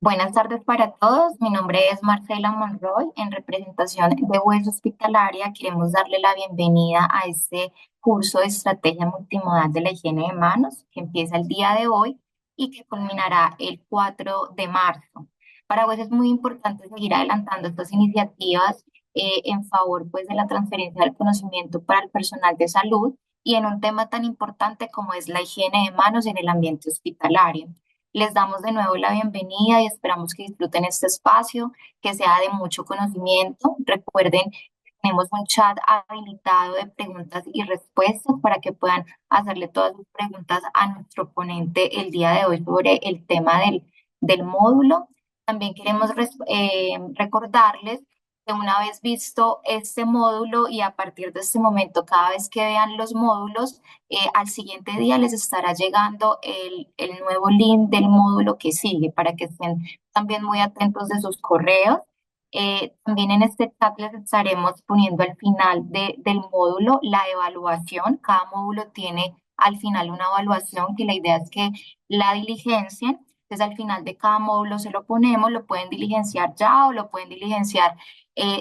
Buenas tardes para todos. Mi nombre es Marcela Monroy. En representación de Hues Hospitalaria, queremos darle la bienvenida a este curso de estrategia multimodal de la higiene de manos que empieza el día de hoy y que culminará el 4 de marzo. Para Hues es muy importante seguir adelantando estas iniciativas en favor pues, de la transferencia del conocimiento para el personal de salud y en un tema tan importante como es la higiene de manos en el ambiente hospitalario. Les damos de nuevo la bienvenida y esperamos que disfruten este espacio, que sea de mucho conocimiento. Recuerden, tenemos un chat habilitado de preguntas y respuestas para que puedan hacerle todas sus preguntas a nuestro ponente el día de hoy sobre el tema del módulo. También queremos recordarles que una vez visto este módulo y a partir de este momento, cada vez que vean los módulos, al siguiente día les estará llegando el nuevo link del módulo que sigue para que estén también muy atentos de sus correos. También en este chat les estaremos poniendo al final del módulo la evaluación. Cada módulo tiene al final una evaluación que la idea es que la diligencien. Entonces al final de cada módulo se lo ponemos, lo pueden diligenciar ya o lo pueden diligenciar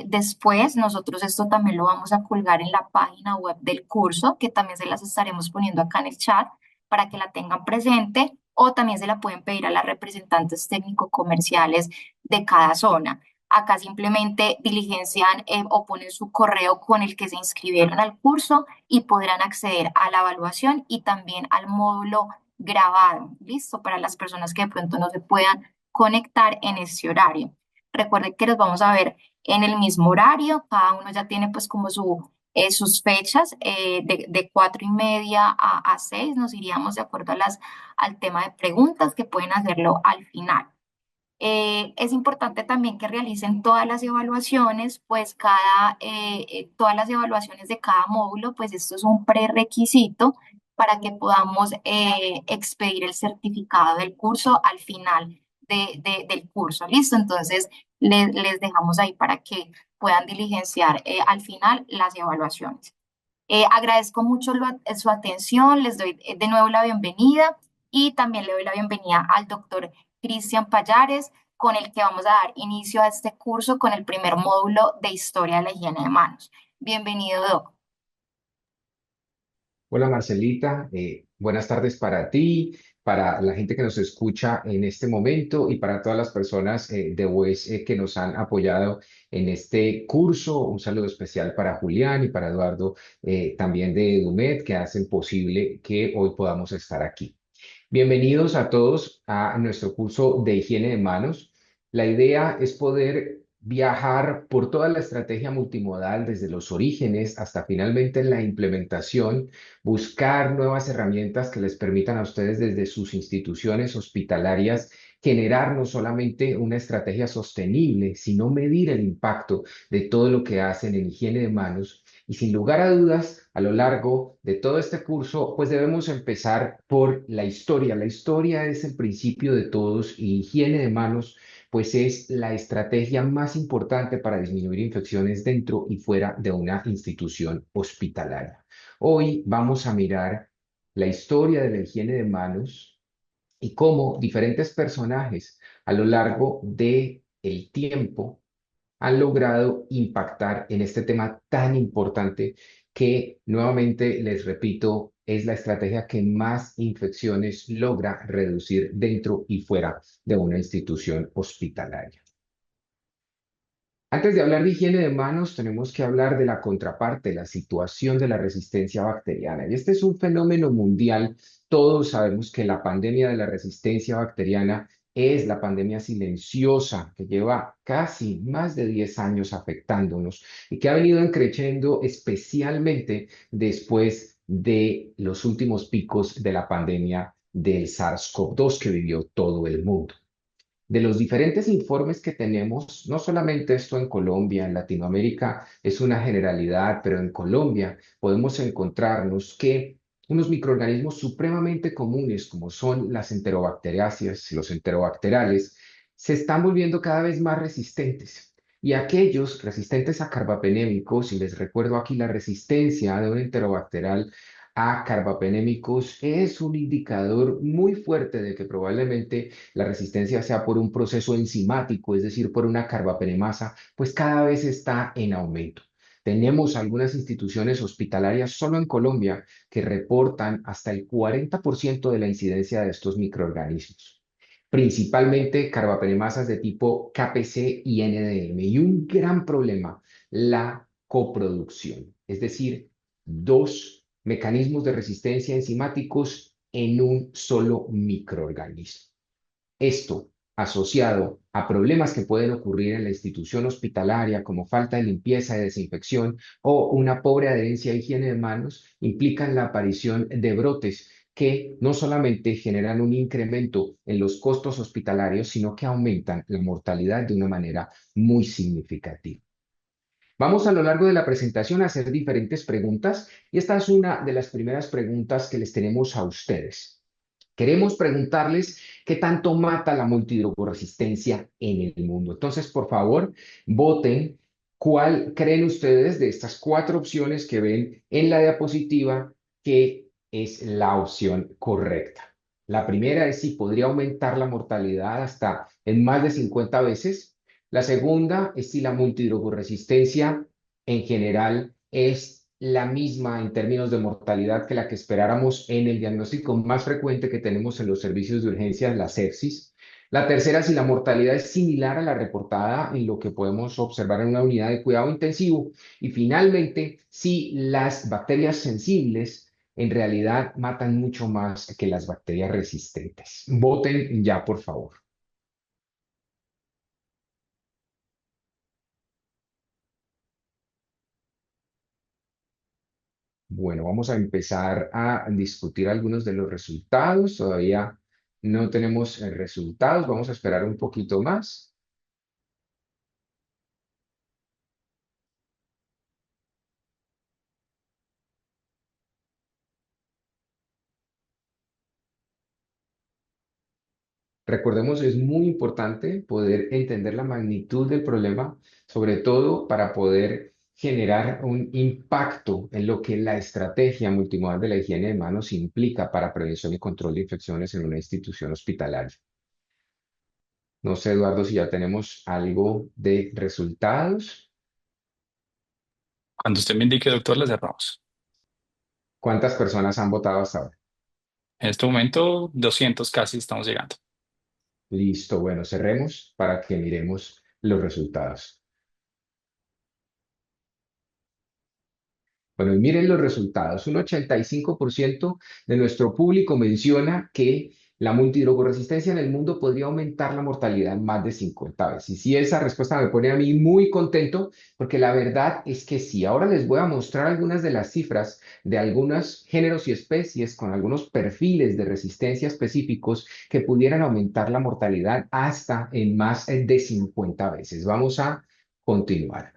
después. Nosotros esto también lo vamos a colgar en la página web del curso, que también se las estaremos poniendo acá en el chat para que la tengan presente, o también se la pueden pedir a las representantes técnico-comerciales de cada zona. Acá simplemente diligencian o ponen su correo con el que se inscribieron al curso y podrán acceder a la evaluación y también al módulo grabado, ¿listo? Para las personas que de pronto no se puedan conectar en este horario. Recuerden que los vamos a ver en el mismo horario, cada uno ya tiene pues como sus fechas de 4:30 a 6, nos iríamos de acuerdo al tema de preguntas que pueden hacerlo al final. Es importante también que realicen todas las evaluaciones, pues todas las evaluaciones de cada módulo, pues esto es un prerequisito para que podamos expedir el certificado del curso al final del curso. ¿Listo? Entonces, les dejamos ahí para que puedan diligenciar al final las evaluaciones. Agradezco mucho su atención, les doy de nuevo la bienvenida y también le doy la bienvenida al doctor Cristian Payares, con el que vamos a dar inicio a este curso con el primer módulo de Historia de la Higiene de Manos. Bienvenido, doc. Hola Marcelita, buenas tardes para ti, para la gente que nos escucha en este momento y para todas las personas de UES que nos han apoyado en este curso. Un saludo especial para Julián y para Eduardo, también de EduMed, que hacen posible que hoy podamos estar aquí. Bienvenidos a todos a nuestro curso de higiene de manos. La idea es poder viajar por toda la estrategia multimodal desde los orígenes hasta finalmente la implementación, buscar nuevas herramientas que les permitan a ustedes desde sus instituciones hospitalarias generar no solamente una estrategia sostenible, sino medir el impacto de todo lo que hacen en higiene de manos. Y sin lugar a dudas, a lo largo de todo este curso, pues debemos empezar por la historia. La historia es el principio de todos y higiene de manos, pues es la estrategia más importante para disminuir infecciones dentro y fuera de una institución hospitalaria. Hoy vamos a mirar la historia de la higiene de manos y cómo diferentes personajes a lo largo de el tiempo han logrado impactar en este tema tan importante que, nuevamente, les repito, es la estrategia que más infecciones logra reducir dentro y fuera de una institución hospitalaria. Antes de hablar de higiene de manos, tenemos que hablar de la contraparte, la situación de la resistencia bacteriana. Y este es un fenómeno mundial. Todos sabemos que la pandemia de la resistencia bacteriana es la pandemia silenciosa que lleva casi más de 10 años afectándonos y que ha venido creciendo especialmente después de los últimos picos de la pandemia del SARS-CoV-2 que vivió todo el mundo. De los diferentes informes que tenemos, no solamente esto en Colombia, en Latinoamérica es una generalidad, pero en Colombia podemos encontrarnos que unos microorganismos supremamente comunes, como son las enterobacteriáceas, los enterobacterales, se están volviendo cada vez más resistentes. Y aquellos resistentes a carbapenémicos, y les recuerdo aquí la resistencia de un enterobacterial a carbapenémicos es un indicador muy fuerte de que probablemente la resistencia sea por un proceso enzimático, es decir, por una carbapenemasa, pues cada vez está en aumento. Tenemos algunas instituciones hospitalarias solo en Colombia que reportan hasta el 40% de la incidencia de estos microorganismos, principalmente carbapenemasas de tipo KPC y NDM. Y un gran problema, la coproducción, es decir, dos mecanismos de resistencia enzimáticos en un solo microorganismo. Esto, asociado a problemas que pueden ocurrir en la institución hospitalaria, como falta de limpieza y desinfección o una pobre adherencia a higiene de manos, implican la aparición de brotes que no solamente generan un incremento en los costos hospitalarios, sino que aumentan la mortalidad de una manera muy significativa. Vamos a lo largo de la presentación a hacer diferentes preguntas y esta es una de las primeras preguntas que les tenemos a ustedes. Queremos preguntarles qué tanto mata la multidrogoresistencia en el mundo. Entonces, por favor, voten cuál creen ustedes de estas cuatro opciones que ven en la diapositiva que es la opción correcta. La primera es si podría aumentar la mortalidad hasta en más de 50 veces. La segunda es si la multidrogoresistencia en general es la misma en términos de mortalidad que la que esperáramos en el diagnóstico más frecuente que tenemos en los servicios de urgencias, la sepsis. La tercera, si la mortalidad es similar a la reportada en lo que podemos observar en una unidad de cuidado intensivo. Y finalmente, si las bacterias sensibles en realidad matan mucho más que las bacterias resistentes. Voten ya, por favor. Bueno, vamos a empezar a discutir algunos de los resultados. Todavía no tenemos resultados. Vamos a esperar un poquito más. Recordemos, es muy importante poder entender la magnitud del problema, sobre todo para poder generar un impacto en lo que la estrategia multimodal de la higiene de manos implica para prevención y control de infecciones en una institución hospitalaria. No sé, Eduardo, si ya tenemos algo de resultados. Cuando usted me indique, doctor, la cerramos. ¿Cuántas personas han votado hasta ahora? En este momento, 200 casi estamos llegando. Listo, bueno, cerremos para que miremos los resultados. Bueno, y miren los resultados. Un 85% de nuestro público menciona que la multidrogoresistencia en el mundo podría aumentar la mortalidad en más de 50 veces. Y sí, esa respuesta me pone a mí muy contento, porque la verdad es que sí. Ahora les voy a mostrar algunas de las cifras de algunos géneros y especies con algunos perfiles de resistencia específicos que pudieran aumentar la mortalidad hasta en más de 50 veces. Vamos a continuar.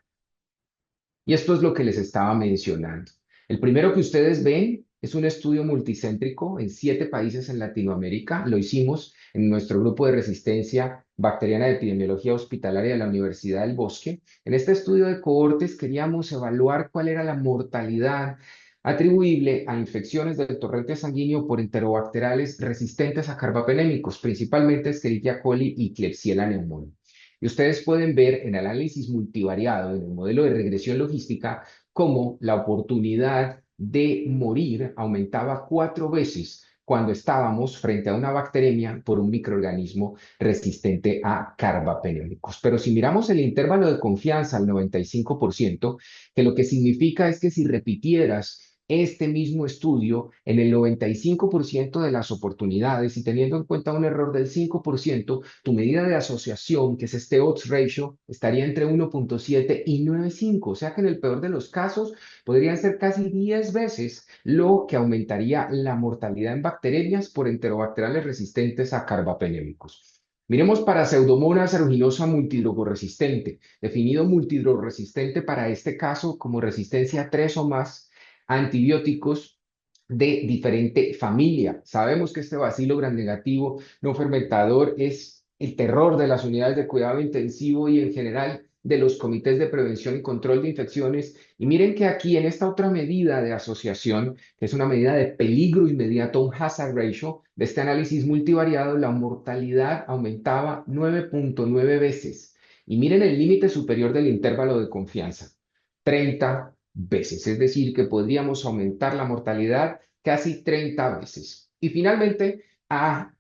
Y esto es lo que les estaba mencionando. El primero que ustedes ven es un estudio multicéntrico en 7 países en Latinoamérica. Lo hicimos en nuestro grupo de resistencia bacteriana de epidemiología hospitalaria de la Universidad del Bosque. En este estudio de cohortes queríamos evaluar cuál era la mortalidad atribuible a infecciones del torrente sanguíneo por enterobacteriales resistentes a carbapenémicos, principalmente Escherichia coli y Klebsiella pneumoniae. Y ustedes pueden ver en el análisis multivariado, en el modelo de regresión logística, cómo la oportunidad de morir aumentaba 4 veces cuando estábamos frente a una bacteremia por un microorganismo resistente a carbapenémicos. Pero si miramos el intervalo de confianza al 95%, que lo que significa es que si repitieras este mismo estudio en el 95% de las oportunidades y teniendo en cuenta un error del 5%, tu medida de asociación, que es este odds ratio, estaría entre 1.7 y 9.5. O sea que en el peor de los casos podrían ser casi 10 veces lo que aumentaría la mortalidad en bacterias por enterobacteriales resistentes a carbapenémicos. Miremos para Pseudomonas aeruginosa multidrogoresistente, definido multidrogoresistente para este caso como resistencia a 3 o más antibióticos de diferente familia. Sabemos que este bacilo gram negativo no fermentador es el terror de las unidades de cuidado intensivo y en general de los comités de prevención y control de infecciones. Y miren que aquí en esta otra medida de asociación, que es una medida de peligro inmediato, un hazard ratio, de este análisis multivariado, la mortalidad aumentaba 9.9 veces. Y miren el límite superior del intervalo de confianza, 30 veces. Es decir, que podríamos aumentar la mortalidad casi 30 veces. Y finalmente, a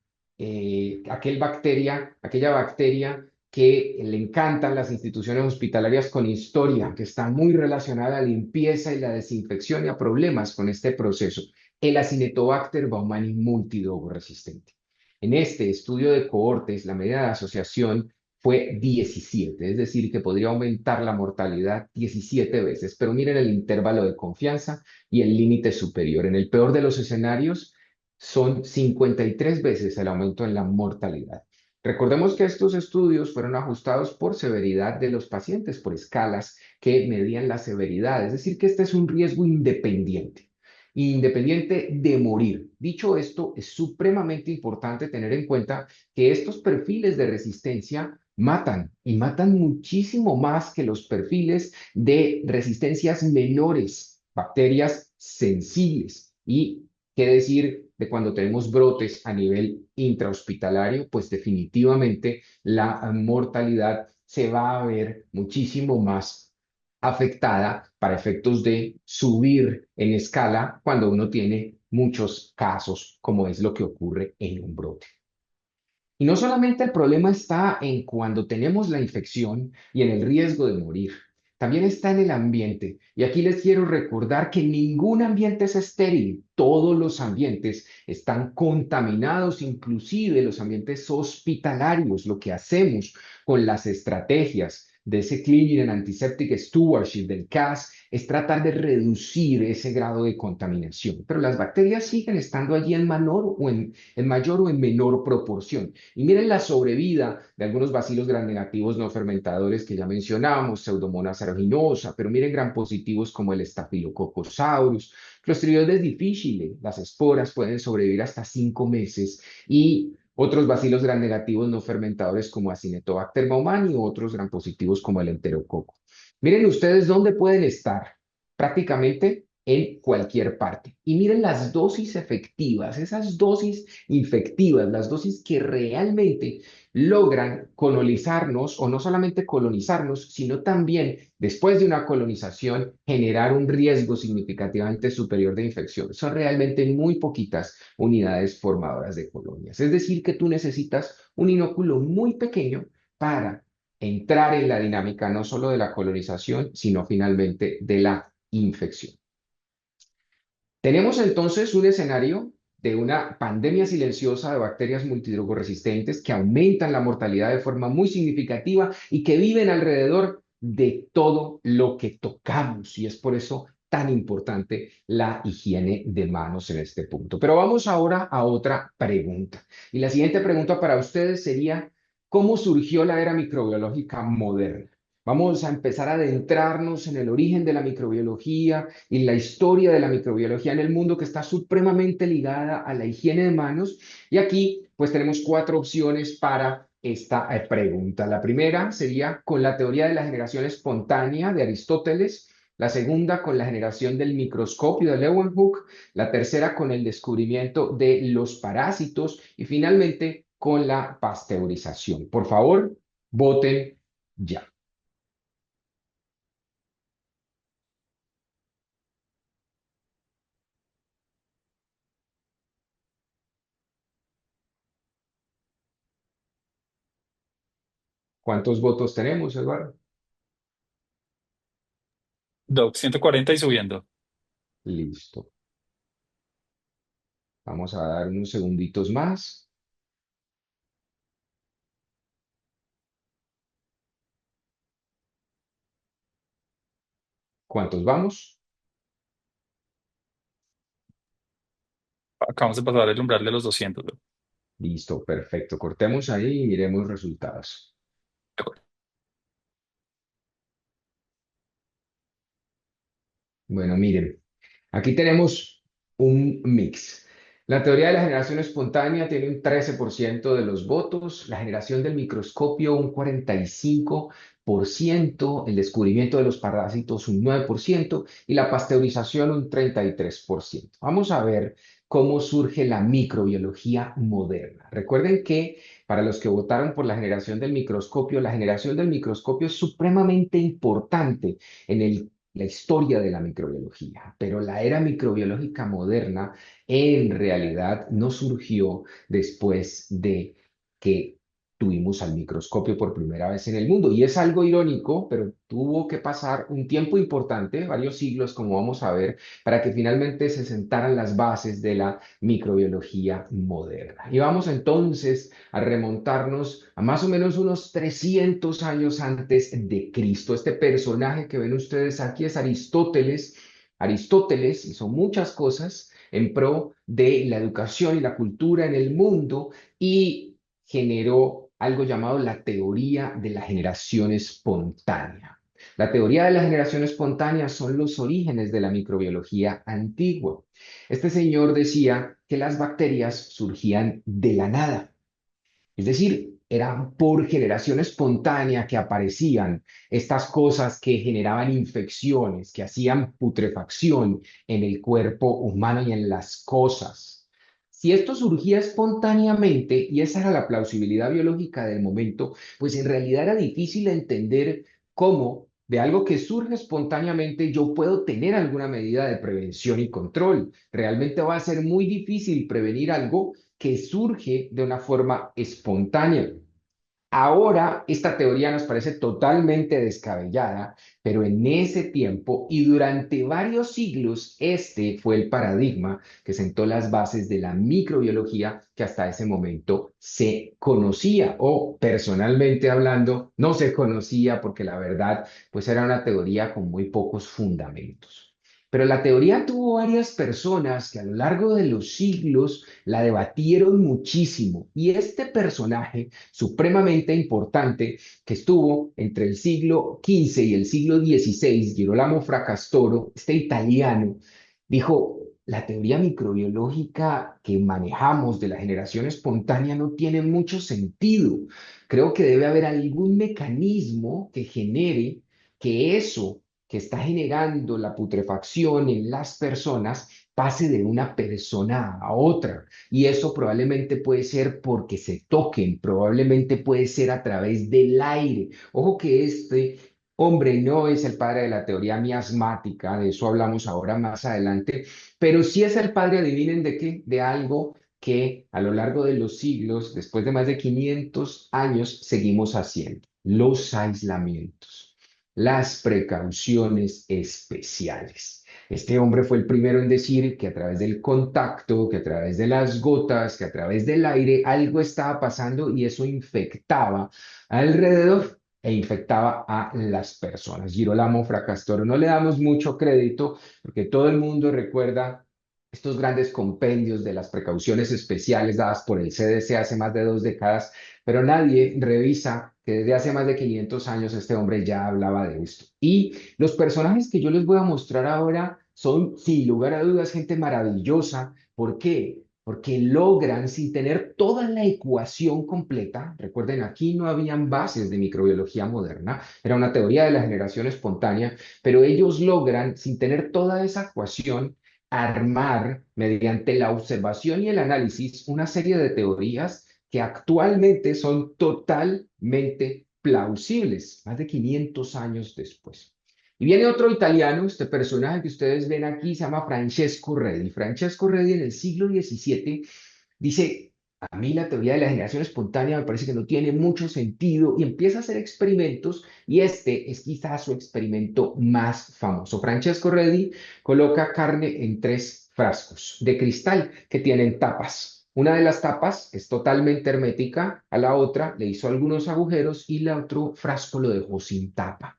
aquella bacteria que le encantan las instituciones hospitalarias con historia, que está muy relacionada a la limpieza y la desinfección y a problemas con este proceso, el Acinetobacter baumannii multidrogoresistente. En este estudio de cohortes, la medida de asociación fue 17, es decir, que podría aumentar la mortalidad 17 veces, pero miren el intervalo de confianza y el límite superior. En el peor de los escenarios, son 53 veces el aumento en la mortalidad. Recordemos que estos estudios fueron ajustados por severidad de los pacientes, por escalas que medían la severidad, es decir, que este es un riesgo independiente de morir. Dicho esto, es supremamente importante tener en cuenta que estos perfiles de resistencia matan y matan muchísimo más que los perfiles de resistencias menores, bacterias sensibles. Y qué decir de cuando tenemos brotes a nivel intrahospitalario, pues definitivamente la mortalidad se va a ver muchísimo más afectada para efectos de subir en escala cuando uno tiene muchos casos, como es lo que ocurre en un brote. Y no solamente el problema está en cuando tenemos la infección y en el riesgo de morir, también está en el ambiente. Y aquí les quiero recordar que ningún ambiente es estéril. Todos los ambientes están contaminados, inclusive los ambientes hospitalarios. Lo que hacemos con las estrategias de ese Clean and Antiseptic Stewardship del CAS es tratar de reducir ese grado de contaminación. Pero las bacterias siguen estando allí en mayor o en menor proporción. Y miren la sobrevida de algunos bacilos gramnegativos no fermentadores que ya mencionamos, Pseudomonas aeruginosa, pero miren gran positivos como el Staphylococcus aureus, Clostridioides difficile, las esporas pueden sobrevivir hasta 5 meses y otros bacilos gramnegativos no fermentadores como Acinetobacter baumannii u otros gram positivos como el Enterococo. Miren ustedes dónde pueden estar, prácticamente en cualquier parte. Y miren las dosis efectivas, esas dosis infectivas, las dosis que realmente logran colonizarnos o no solamente colonizarnos, sino también después de una colonización generar un riesgo significativamente superior de infección. Son realmente muy poquitas unidades formadoras de colonias. Es decir, que tú necesitas un inóculo muy pequeño para entrar en la dinámica no solo de la colonización, sino finalmente de la infección. Tenemos entonces un escenario de una pandemia silenciosa de bacterias multidrogoresistentes que aumentan la mortalidad de forma muy significativa y que viven alrededor de todo lo que tocamos. Y es por eso tan importante la higiene de manos en este punto. Pero vamos ahora a otra pregunta. Y la siguiente pregunta para ustedes sería, ¿cómo surgió la era microbiológica moderna? Vamos a empezar a adentrarnos en el origen de la microbiología y la historia de la microbiología en el mundo que está supremamente ligada a la higiene de manos. Y aquí pues tenemos 4 opciones para esta pregunta. La primera sería con la teoría de la generación espontánea de Aristóteles. La segunda con la generación del microscopio de Leeuwenhoek. La tercera con el descubrimiento de los parásitos. Y finalmente con la pasteurización. Por favor, voten ya. ¿Cuántos votos tenemos, Eduardo? Doc, 140 y subiendo. Listo. Vamos a dar unos segunditos más. ¿Cuántos vamos? Acabamos de pasar el umbral de los 200, Doc. Listo, perfecto. Cortemos ahí y miremos resultados. Bueno, miren, aquí tenemos un mix. La teoría de la generación espontánea tiene un 13% de los votos, la generación del microscopio un 45%, el descubrimiento de los parásitos un 9% y la pasteurización un 33%. Vamos a ver cómo surge la microbiología moderna. Recuerden que para los que votaron por la generación del microscopio es supremamente importante en la historia de la microbiología, pero la era microbiológica moderna en realidad no surgió después de que tuvimos al microscopio por primera vez en el mundo. Y es algo irónico, pero tuvo que pasar un tiempo importante, varios siglos, como vamos a ver, para que finalmente se sentaran las bases de la microbiología moderna. Y vamos entonces a remontarnos a más o menos unos 300 años antes de Cristo. Este personaje que ven ustedes aquí es Aristóteles. Aristóteles hizo muchas cosas en pro de la educación y la cultura en el mundo y generó algo llamado la teoría de la generación espontánea. La teoría de la generación espontánea son los orígenes de la microbiología antigua. Este señor decía que las bacterias surgían de la nada, es decir, era por generación espontánea que aparecían estas cosas que generaban infecciones, que hacían putrefacción en el cuerpo humano y en las cosas. Si esto surgía espontáneamente, y esa era la plausibilidad biológica del momento, pues en realidad era difícil entender cómo de algo que surge espontáneamente yo puedo tener alguna medida de prevención y control. Realmente va a ser muy difícil prevenir algo que surge de una forma espontánea. Ahora, esta teoría nos parece totalmente descabellada, pero en ese tiempo y durante varios siglos, este fue el paradigma que sentó las bases de la microbiología que hasta ese momento se conocía o personalmente hablando, no se conocía porque la verdad, pues era una teoría con muy pocos fundamentos. Pero la teoría tuvo varias personas que a lo largo de los siglos la debatieron muchísimo y este personaje supremamente importante que estuvo entre el siglo XV y el siglo XVI, Girolamo Fracastoro, este italiano, dijo, la teoría microbiológica que manejamos de la generación espontánea no tiene mucho sentido. Creo que debe haber algún mecanismo que genere que eso que está generando la putrefacción en las personas pase de una persona a otra. Y eso probablemente puede ser porque se toquen, probablemente puede ser a través del aire. Ojo que este hombre no es el padre de la teoría miasmática, de eso hablamos ahora más adelante, pero sí es el padre, adivinen de qué, de algo que a lo largo de los siglos, después de más de 500 años, seguimos haciendo, los aislamientos, las precauciones especiales. Este hombre fue el primero en decir que a través del contacto, que a través de las gotas, que a través del aire, algo estaba pasando y eso infectaba alrededor e infectaba a las personas. Girolamo Fracastoro. No le damos mucho crédito porque todo el mundo recuerda estos grandes compendios de las precauciones especiales dadas por el CDC hace más de 2 décadas, pero nadie revisa que desde hace más de 500 años este hombre ya hablaba de esto. Y los personajes que yo les voy a mostrar ahora son, sin lugar a dudas, gente maravillosa. ¿Por qué? Porque logran, sin tener toda la ecuación completa, recuerden, aquí no habían bases de microbiología moderna, era una teoría de la generación espontánea, pero ellos logran, sin tener toda esa ecuación, armar, mediante la observación y el análisis, una serie de teorías que actualmente son totalmente plausibles, más de 500 años después. Y viene otro italiano, este personaje que ustedes ven aquí se llama Francesco Redi. Francesco Redi en el siglo XVII dice, a mí la teoría de la generación espontánea me parece que no tiene mucho sentido y empieza a hacer experimentos y este es quizás su experimento más famoso. Francesco Redi coloca carne en 3 frascos de cristal que tienen tapas. Una de las tapas es totalmente hermética, a la otra le hizo algunos agujeros y el otro frasco lo dejó sin tapa.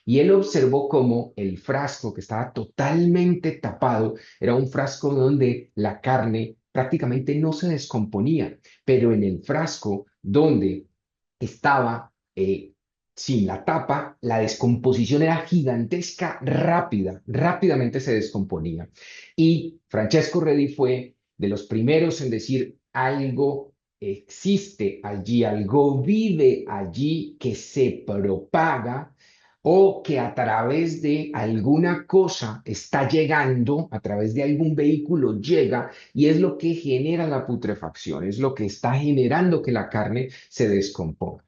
Y él observó cómo el frasco que estaba totalmente tapado era un frasco donde la carne prácticamente no se descomponía, pero en el frasco donde estaba sin la tapa, la descomposición era gigantesca, rápida, rápidamente se descomponía. Y Francesco Redi fue de los primeros en decir algo existe allí, algo vive allí que se propaga o que a través de alguna cosa está llegando, a través de algún vehículo llega y es lo que genera la putrefacción, es lo que está generando que la carne se descomponga.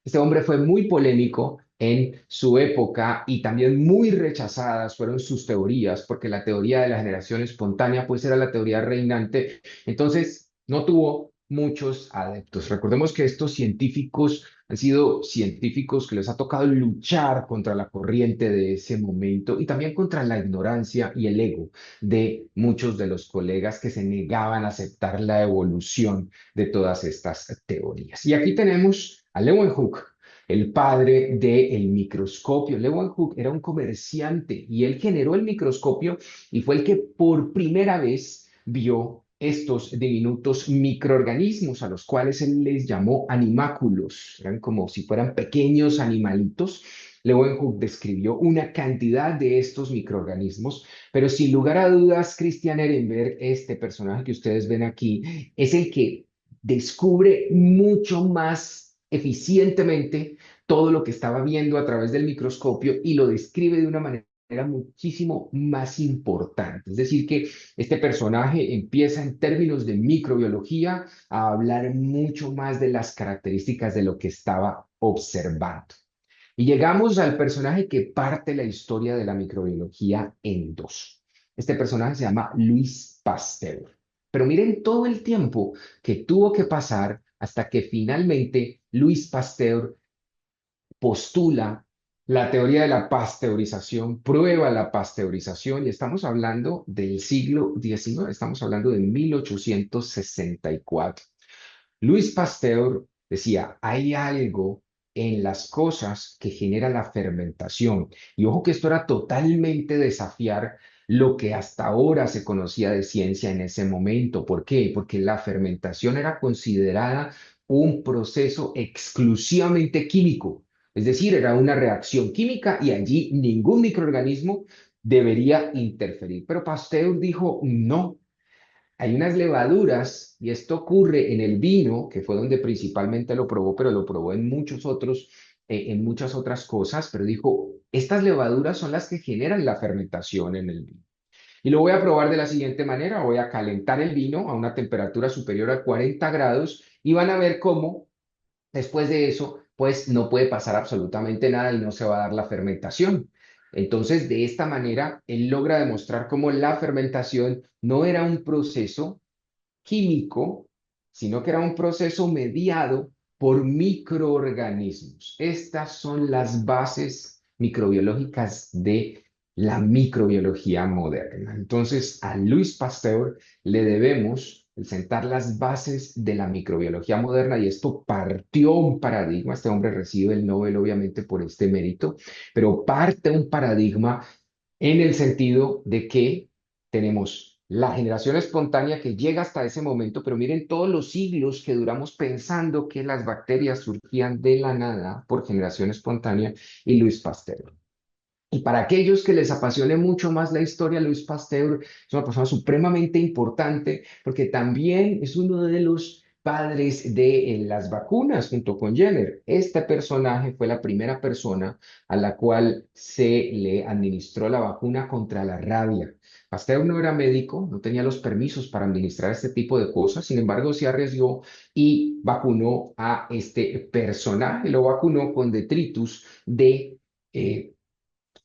Este hombre fue muy polémico en su época y también muy rechazadas fueron sus teorías, porque la teoría de la generación espontánea pues era la teoría reinante. Entonces no tuvo muchos adeptos. Recordemos que estos científicos han sido científicos que les ha tocado luchar contra la corriente de ese momento y también contra la ignorancia y el ego de muchos de los colegas que se negaban a aceptar la evolución de todas estas teorías. Y aquí tenemos a Leeuwenhoek, el padre del microscopio. Leeuwenhoek era un comerciante y él generó el microscopio y fue el que por primera vez vio estos diminutos microorganismos a los cuales él les llamó animáculos. Eran como si fueran pequeños animalitos. Leeuwenhoek describió una cantidad de estos microorganismos, pero sin lugar a dudas, Christian Ehrenberg, este personaje que ustedes ven aquí, es el que descubre mucho más eficientemente todo lo que estaba viendo a través del microscopio y lo describe de una manera muchísimo más importante. Es decir, que este personaje empieza en términos de microbiología a hablar mucho más de las características de lo que estaba observando. Y llegamos al personaje que parte la historia de la microbiología en dos. Este personaje se llama Louis Pasteur. Pero miren todo el tiempo que tuvo que pasar hasta que finalmente Louis Pasteur postula la teoría de la pasteurización, prueba la pasteurización, y estamos hablando del siglo XIX, estamos hablando de 1864. Louis Pasteur decía, hay algo en las cosas que genera la fermentación. Y ojo que esto era totalmente desafiar lo que hasta ahora se conocía de ciencia en ese momento. ¿Por qué? Porque la fermentación era considerada un proceso exclusivamente químico. Es decir, era una reacción química y allí ningún microorganismo debería interferir. Pero Pasteur dijo, no, hay unas levaduras, y esto ocurre en el vino, que fue donde principalmente lo probó, pero lo probó en en muchas otras cosas, pero dijo, estas levaduras son las que generan la fermentación en el vino. Y lo voy a probar de la siguiente manera, voy a calentar el vino a una temperatura superior a 40 grados y van a ver cómo después de eso, pues no puede pasar absolutamente nada y no se va a dar la fermentación. Entonces, de esta manera, él logra demostrar cómo la fermentación no era un proceso químico, sino que era un proceso mediado por microorganismos. Estas son las bases microbiológicas de la microbiología moderna. Entonces, a Louis Pasteur le debemos el sentar las bases de la microbiología moderna y esto partió un paradigma. Este hombre recibe el Nobel obviamente por este mérito, pero parte un paradigma en el sentido de que tenemos la generación espontánea que llega hasta ese momento, pero miren todos los siglos que duramos pensando que las bacterias surgían de la nada por generación espontánea y Louis Pasteur. Y para aquellos que les apasione mucho más la historia, Louis Pasteur es una persona supremamente importante porque también es uno de los padres de las vacunas junto con Jenner. Este personaje fue la primera persona a la cual se le administró la vacuna contra la rabia. Pasteur no era médico, no tenía los permisos para administrar este tipo de cosas, sin embargo se arriesgó y vacunó a este personaje, lo vacunó con detritus de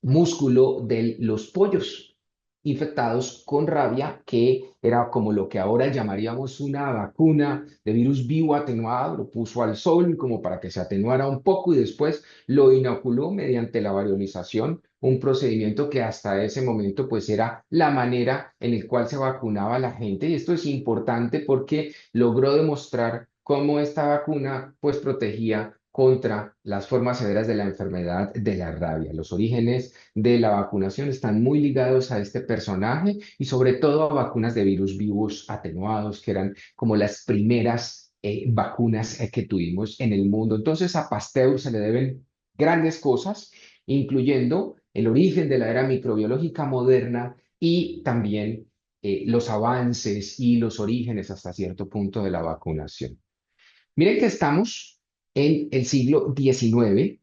músculo de los pollos infectados con rabia, que era como lo que ahora llamaríamos una vacuna de virus vivo atenuado, lo puso al sol como para que se atenuara un poco y después lo inoculó mediante la variolización, un procedimiento que hasta ese momento pues era la manera en la cual se vacunaba a la gente y esto es importante porque logró demostrar cómo esta vacuna pues protegía contra las formas severas de la enfermedad de la rabia. Los orígenes de la vacunación están muy ligados a este personaje y sobre todo a vacunas de virus vivos atenuados, que eran como las primeras vacunas que tuvimos en el mundo. Entonces a Pasteur se le deben grandes cosas, incluyendo el origen de la era microbiológica moderna y también los avances y los orígenes hasta cierto punto de la vacunación. Miren que estamos en el siglo XIX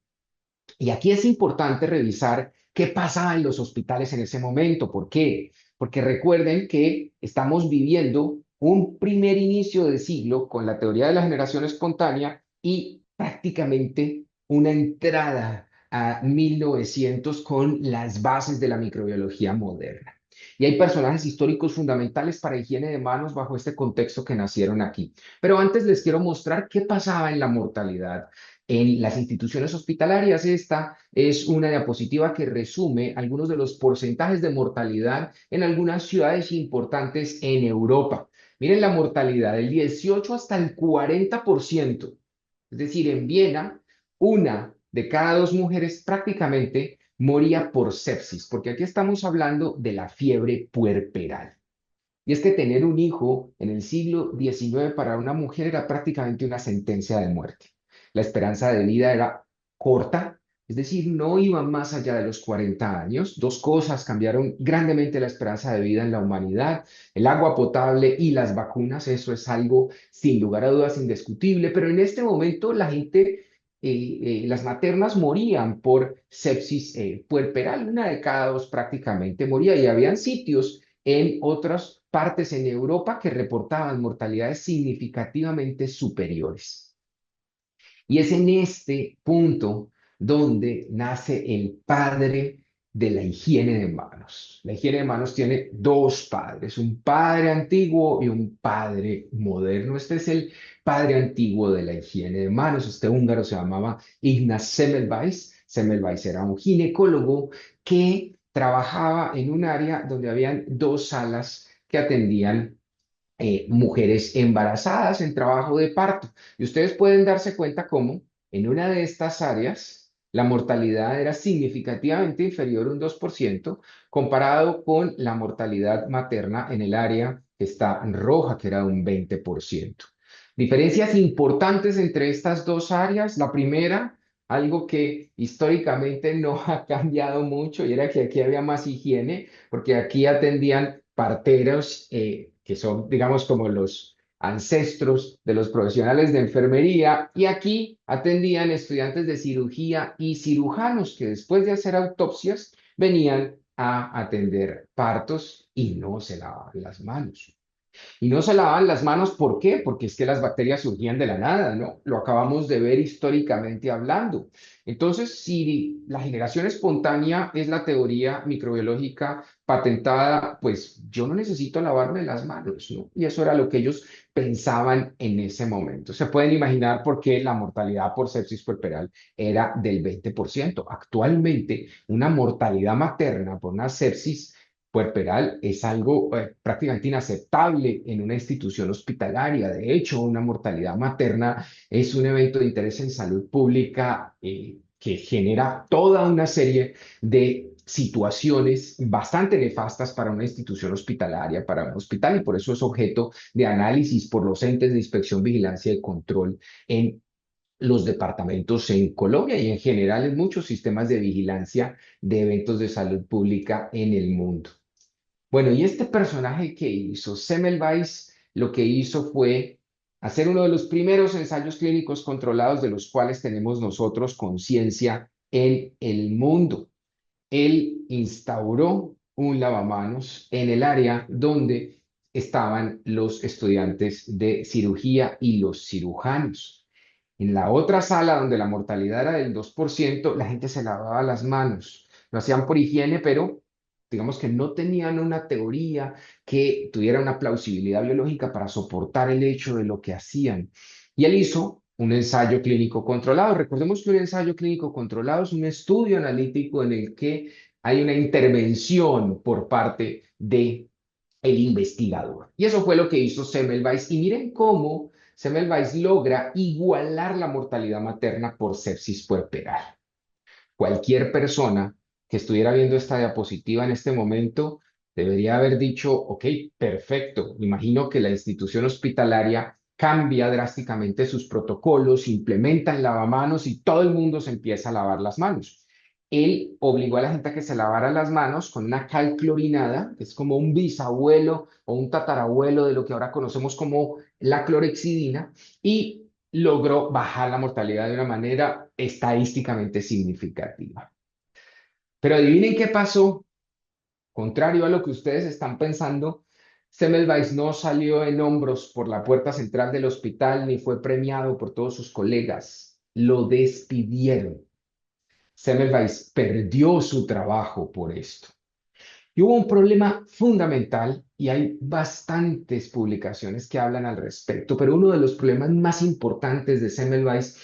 y aquí es importante revisar qué pasaba en los hospitales en ese momento. ¿Por qué? Porque recuerden que estamos viviendo un primer inicio de siglo con la teoría de la generación espontánea y prácticamente una entrada a 1900 con las bases de la microbiología moderna. Y hay personajes históricos fundamentales para higiene de manos bajo este contexto que nacieron aquí. Pero antes les quiero mostrar qué pasaba en la mortalidad en las instituciones hospitalarias. Esta es una diapositiva que resume algunos de los porcentajes de mortalidad en algunas ciudades importantes en Europa. Miren la mortalidad del 18 hasta el 40%. Es decir, en Viena, una de cada dos mujeres prácticamente moría por sepsis, porque aquí estamos hablando de la fiebre puerperal. Y es que tener un hijo en el siglo XIX para una mujer era prácticamente una sentencia de muerte. La esperanza de vida era corta, es decir, no iba más allá de los 40 años. Dos cosas cambiaron grandemente la esperanza de vida en la humanidad: el agua potable y las vacunas. Eso es algo sin lugar a dudas indiscutible, pero en este momento la gente, las maternas morían por sepsis puerperal, una de cada dos prácticamente moría, y habían sitios en otras partes en Europa que reportaban mortalidades significativamente superiores. Y es en este punto donde nace el padre de la higiene de manos. La higiene de manos tiene dos padres, un padre antiguo y un padre moderno. Este es el padre antiguo de la higiene de manos. Este húngaro se llamaba Ignaz Semmelweis. Semmelweis era un ginecólogo que trabajaba en un área donde habían dos salas que atendían mujeres embarazadas en trabajo de parto. Y ustedes pueden darse cuenta cómo en una de estas áreas la mortalidad era significativamente inferior un 2% comparado con la mortalidad materna en el área que está en roja, que era un 20%. Diferencias importantes entre estas dos áreas. La primera, algo que históricamente no ha cambiado mucho, y era que aquí había más higiene, porque aquí atendían parteros, que son, digamos, como los ancestros de los profesionales de enfermería, y aquí atendían estudiantes de cirugía y cirujanos que después de hacer autopsias venían a atender partos y no se lavaban las manos. Y no se lavaban las manos, ¿por qué? Porque es que las bacterias surgían de la nada, ¿no? Lo acabamos de ver históricamente hablando. Entonces, si la generación espontánea es la teoría microbiológica patentada, pues yo no necesito lavarme las manos, ¿no? Y eso era lo que ellos pensaban en ese momento. Se pueden imaginar por qué la mortalidad por sepsis puerperal era del 20%. Actualmente, una mortalidad materna por una sepsis puerperal es algo prácticamente inaceptable en una institución hospitalaria. De hecho, una mortalidad materna es un evento de interés en salud pública que genera toda una serie de situaciones bastante nefastas para una institución hospitalaria, para un hospital, y por eso es objeto de análisis por los entes de inspección, vigilancia y control en los departamentos en Colombia y en general en muchos sistemas de vigilancia de eventos de salud pública en el mundo. Bueno, y este personaje que hizo Semmelweis, lo que hizo fue hacer uno de los primeros ensayos clínicos controlados de los cuales tenemos nosotros conciencia en el mundo. Él instauró un lavamanos en el área donde estaban los estudiantes de cirugía y los cirujanos. En la otra sala, donde la mortalidad era del 2%, la gente se lavaba las manos. Lo hacían por higiene, pero digamos que no tenían una teoría que tuviera una plausibilidad biológica para soportar el hecho de lo que hacían. Y él hizo un ensayo clínico controlado. Recordemos que un ensayo clínico controlado es un estudio analítico en el que hay una intervención por parte de el investigador. Y eso fue lo que hizo Semmelweis. Y miren cómo Semmelweis logra igualar la mortalidad materna por sepsis puerperal. Cualquier persona que estuviera viendo esta diapositiva en este momento debería haber dicho, ok, perfecto, imagino que la institución hospitalaria cambia drásticamente sus protocolos, implementan lavamanos y todo el mundo se empieza a lavar las manos. él obligó a la gente a que se lavara las manos con una cal clorinada, que es como un bisabuelo o un tatarabuelo de lo que ahora conocemos como la clorexidina, y logró bajar la mortalidad de una manera estadísticamente significativa. Pero adivinen qué pasó. Contrario a lo que ustedes están pensando, Semmelweis no salió en hombros por la puerta central del hospital ni fue premiado por todos sus colegas. Lo despidieron. Semmelweis perdió su trabajo por esto. Y hubo un problema fundamental y hay bastantes publicaciones que hablan al respecto, pero uno de los problemas más importantes de Semmelweis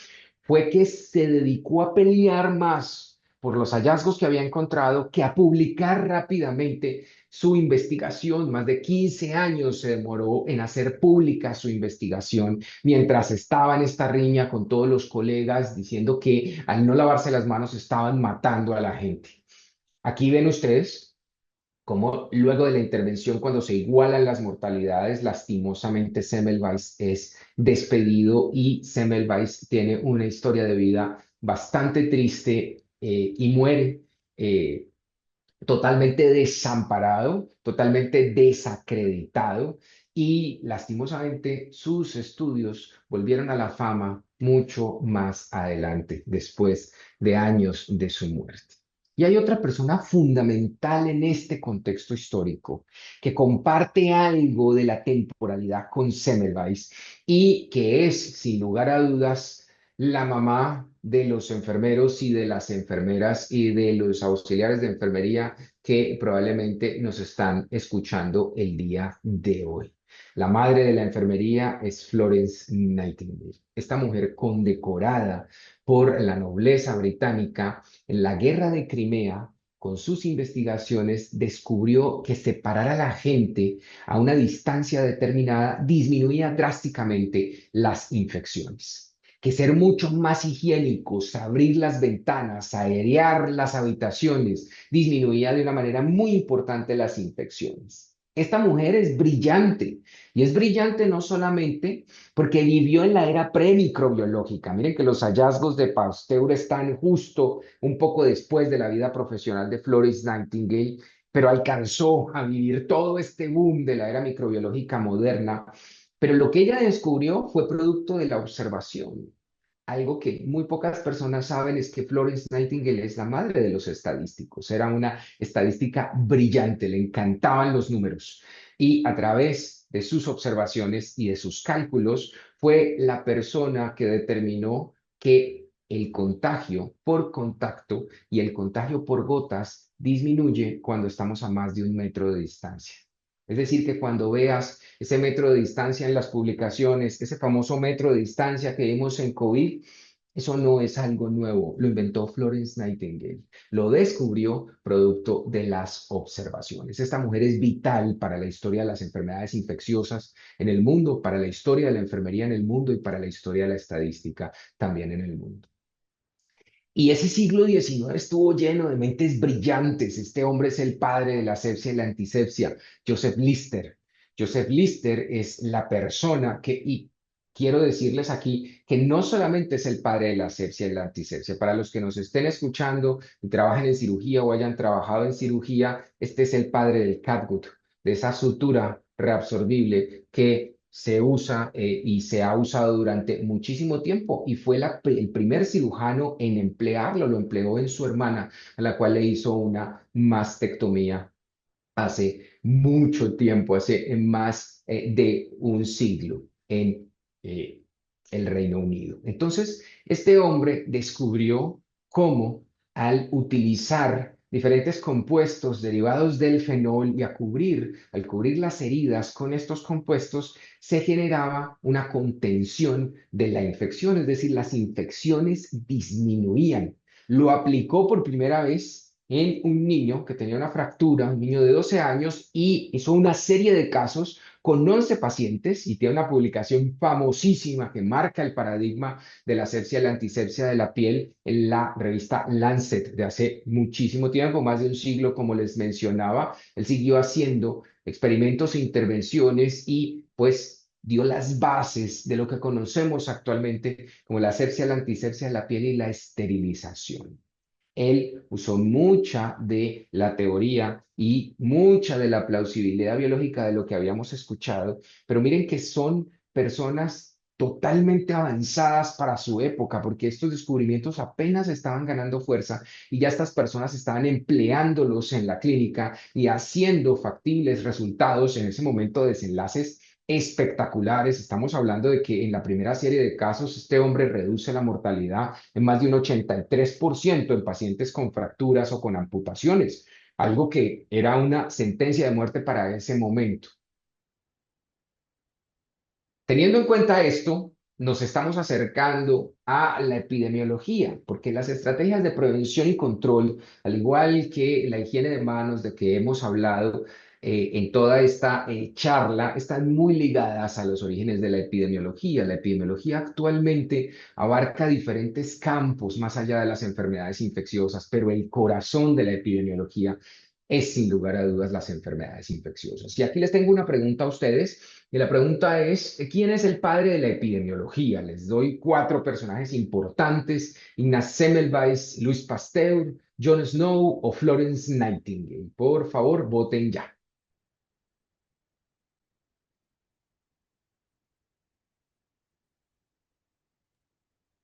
fue que se dedicó a pelear más por los hallazgos que había encontrado que a publicar rápidamente su investigación. Más de 15 años se demoró en hacer pública su investigación mientras estaba en esta riña con todos los colegas diciendo que al no lavarse las manos estaban matando a la gente. Aquí ven ustedes como luego de la intervención, cuando se igualan las mortalidades, lastimosamente Semmelweis es despedido y Semmelweis tiene una historia de vida bastante triste y muere eh, totalmente desamparado, totalmente desacreditado y lastimosamente sus estudios volvieron a la fama mucho más adelante, después de años de su muerte. Y hay otra persona fundamental en este contexto histórico que comparte algo de la temporalidad con Semmelweis y que es, sin lugar a dudas, la mamá de los enfermeros y de las enfermeras y de los auxiliares de enfermería que probablemente nos están escuchando el día de hoy. La madre de la enfermería es Florence Nightingale, esta mujer condecorada por la nobleza británica en la guerra de Crimea. Con sus investigaciones descubrió que separar a la gente a una distancia determinada disminuía drásticamente las infecciones, que ser mucho más higiénicos, abrir las ventanas, aerear las habitaciones, disminuía de una manera muy importante las infecciones. Esta mujer es brillante y es brillante no solamente porque vivió en la era premicrobiológica. Miren que los hallazgos de Pasteur están justo un poco después de la vida profesional de Florence Nightingale, pero alcanzó a vivir todo este boom de la era microbiológica moderna. Pero lo que ella descubrió fue producto de la observación. Algo que muy pocas personas saben es que Florence Nightingale es la madre de los estadísticos. Era una estadística brillante, le encantaban los números. Y a través de sus observaciones y de sus cálculos, fue la persona que determinó que el contagio por contacto y el contagio por gotas disminuye cuando estamos a más de 1 metro de distancia. Es decir, que cuando veas ese metro de distancia en las publicaciones, ese famoso metro de distancia que vimos en COVID, eso no es algo nuevo, lo inventó Florence Nightingale, lo descubrió producto de las observaciones. Esta mujer es vital para la historia de las enfermedades infecciosas en el mundo, para la historia de la enfermería en el mundo y para la historia de la estadística también en el mundo. Y ese siglo XIX estuvo lleno de mentes brillantes. Este hombre es el padre de la asepsia y la antisepsia, Joseph Lister. Joseph Lister es la persona que, y quiero decirles aquí que no solamente es el padre de la asepsia y la antisepsia. Para los que nos estén escuchando y trabajen en cirugía o hayan trabajado en cirugía, este es el padre del catgut, de esa sutura reabsorbible que se usa y se ha usado durante muchísimo tiempo y fue el primer cirujano en emplearlo, lo empleó en su hermana, a la cual le hizo una mastectomía hace mucho tiempo, hace más de un siglo en eh, el Reino Unido. Entonces, este hombre descubrió cómo al utilizar diferentes compuestos derivados del fenol y al cubrir las heridas con estos compuestos, se generaba una contención de la infección, es decir, las infecciones disminuían. Lo aplicó por primera vez en un niño que tenía una fractura, un niño de 12 años, y hizo una serie de casos con 11 pacientes y tiene una publicación famosísima que marca el paradigma de la asepsia y la antisepsia de la piel en la revista Lancet de hace muchísimo tiempo, más de un siglo, como les mencionaba. Él siguió haciendo experimentos e intervenciones y pues dio las bases de lo que conocemos actualmente como la asepsia, la antisepsia de la piel y la esterilización. Él usó mucha de la teoría y mucha de la plausibilidad biológica de lo que habíamos escuchado, pero miren que son personas totalmente avanzadas para su época, porque estos descubrimientos apenas estaban ganando fuerza y ya estas personas estaban empleándolos en la clínica y haciendo factibles resultados en ese momento, desenlaces espectaculares. Estamos hablando de que en la primera serie de casos este hombre reduce la mortalidad en más de un 83% en pacientes con fracturas o con amputaciones, algo que era una sentencia de muerte para ese momento. Teniendo en cuenta esto, nos estamos acercando a la epidemiología, porque las estrategias de prevención y control, al igual que la higiene de manos de que hemos hablado en toda esta charla, están muy ligadas a los orígenes de la epidemiología. La epidemiología actualmente abarca diferentes campos más allá de las enfermedades infecciosas, pero el corazón de la epidemiología es sin lugar a dudas las enfermedades infecciosas. Y aquí les tengo una pregunta a ustedes. Y la pregunta es, ¿quién es el padre de la epidemiología? Les doy cuatro personajes importantes: Ignaz Semmelweis, Louis Pasteur, John Snow o Florence Nightingale. Por favor, voten ya.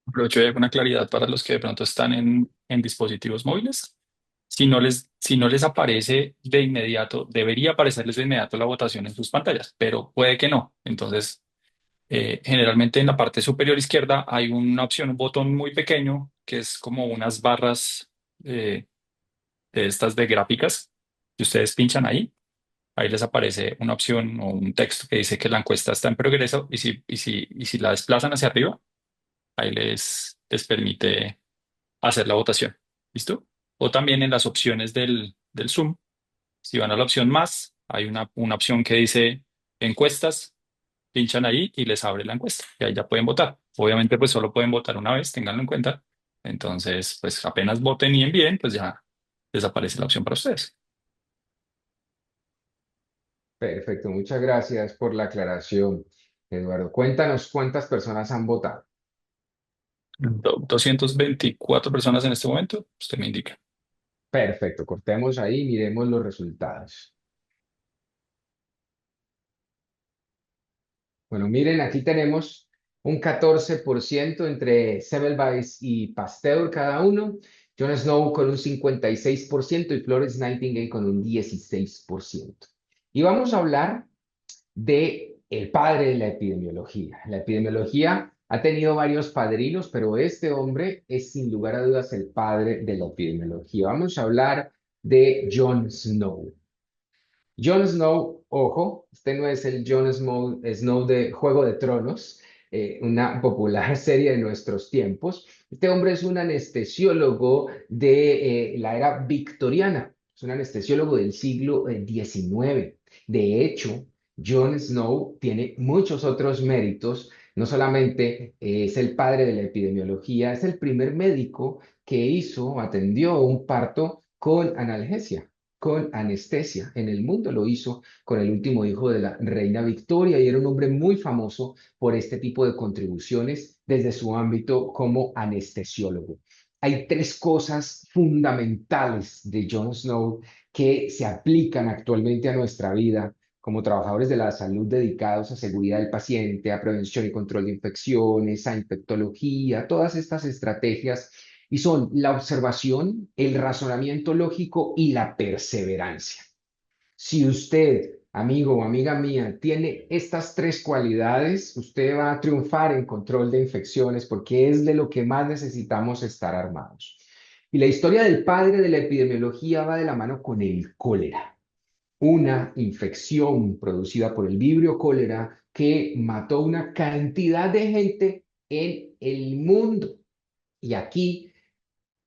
Aprovecho ya con una claridad para los que de pronto están en dispositivos móviles. Si no les aparece de inmediato, debería aparecerles de inmediato la votación en sus pantallas, pero puede que no. Entonces, generalmente en la parte superior izquierda hay una opción, un botón muy pequeño, que es como unas barras eh, de estas de gráficas, que ustedes pinchan ahí. Ahí les aparece una opción o un texto que dice que la encuesta está en progreso y si la desplazan hacia arriba, ahí les permite hacer la votación. ¿Listo? O también en las opciones del Zoom, si van a la opción más, hay una opción que dice encuestas, pinchan ahí y les abre la encuesta y ahí ya pueden votar. Obviamente pues solo pueden votar una vez, ténganlo en cuenta. Entonces pues apenas voten y envíen, pues ya desaparece la opción para ustedes. Perfecto, muchas gracias por la aclaración, Eduardo. Cuéntanos cuántas personas han votado. 224 personas en este momento, usted me indica. Perfecto, cortemos ahí y miremos los resultados. Bueno, miren, aquí tenemos un 14% entre Semmelweis y Pasteur cada uno, Jon Snow con un 56% y Florence Nightingale con un 16%. Y vamos a hablar de el padre de la epidemiología. La epidemiología ha tenido varios padrinos, pero este hombre es sin lugar a dudas el padre de la epidemiología. Vamos a hablar de Jon Snow. Jon Snow, ojo, este no es el Jon Snow de Juego de Tronos, una popular serie de nuestros tiempos. Este hombre es un anestesiólogo de la era victoriana, es un anestesiólogo del siglo XIX. De hecho, Jon Snow tiene muchos otros méritos. No solamente es el padre de la epidemiología, es el primer médico que atendió un parto con analgesia, con anestesia en el mundo. Lo hizo con el último hijo de la reina Victoria y era un hombre muy famoso por este tipo de contribuciones desde su ámbito como anestesiólogo. Hay tres cosas fundamentales de Jon Snow que se aplican actualmente a nuestra vida como trabajadores de la salud dedicados a seguridad del paciente, a prevención y control de infecciones, a infectología, todas estas estrategias, y son la observación, el razonamiento lógico y la perseverancia. Si usted, amigo o amiga mía, tiene estas tres cualidades, usted va a triunfar en control de infecciones porque es de lo que más necesitamos estar armados. Y la historia del padre de la epidemiología va de la mano con el cólera, una infección producida por el vibrio cólera que mató una cantidad de gente en el mundo. Y aquí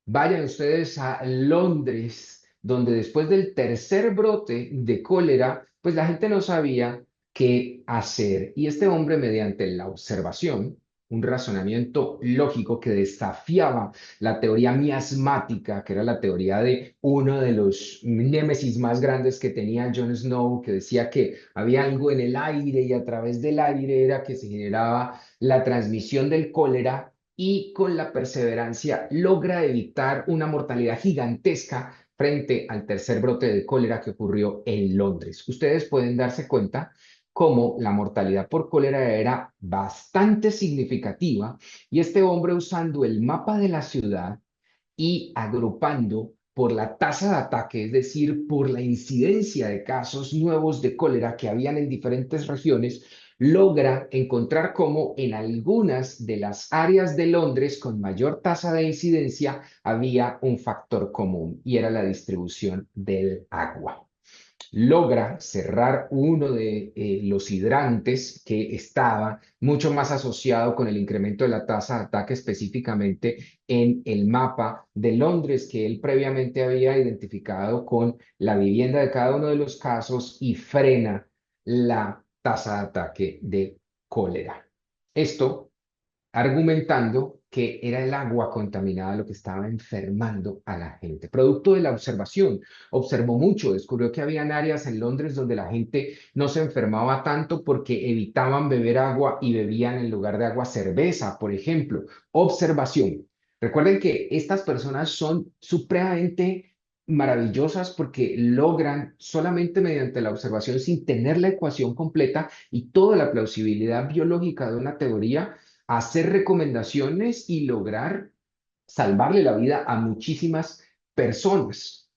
vayan ustedes a Londres, donde después del tercer brote de cólera, pues la gente no sabía qué hacer. Y este hombre, mediante la observación, un razonamiento lógico que desafiaba la teoría miasmática, que era la teoría de uno de los némesis más grandes que tenía Jon Snow, que decía que había algo en el aire y a través del aire era que se generaba la transmisión del cólera. y con la perseverancia logra evitar una mortalidad gigantesca frente al tercer brote de cólera que ocurrió en Londres. Ustedes pueden darse cuenta cómo la mortalidad por cólera era bastante significativa y este hombre usando el mapa de la ciudad y agrupando por la tasa de ataque, es decir, por la incidencia de casos nuevos de cólera que habían en diferentes regiones, logra encontrar cómo en algunas de las áreas de Londres con mayor tasa de incidencia había un factor común y era la distribución del agua. Logra cerrar uno de los hidrantes que estaba mucho más asociado con el incremento de la tasa de ataque específicamente en el mapa de Londres que él previamente había identificado con la vivienda de cada uno de los casos y frena la tasa de ataque de cólera. Esto argumentando que era el agua contaminada lo que estaba enfermando a la gente. Producto de la observación, observó mucho, descubrió que habían áreas en Londres donde la gente no se enfermaba tanto porque evitaban beber agua y bebían en lugar de agua cerveza, por ejemplo. Observación. Recuerden que estas personas son supremamente maravillosas porque logran solamente mediante la observación sin tener la ecuación completa y toda la plausibilidad biológica de una teoría hacer recomendaciones y lograr salvarle la vida a muchísimas personas.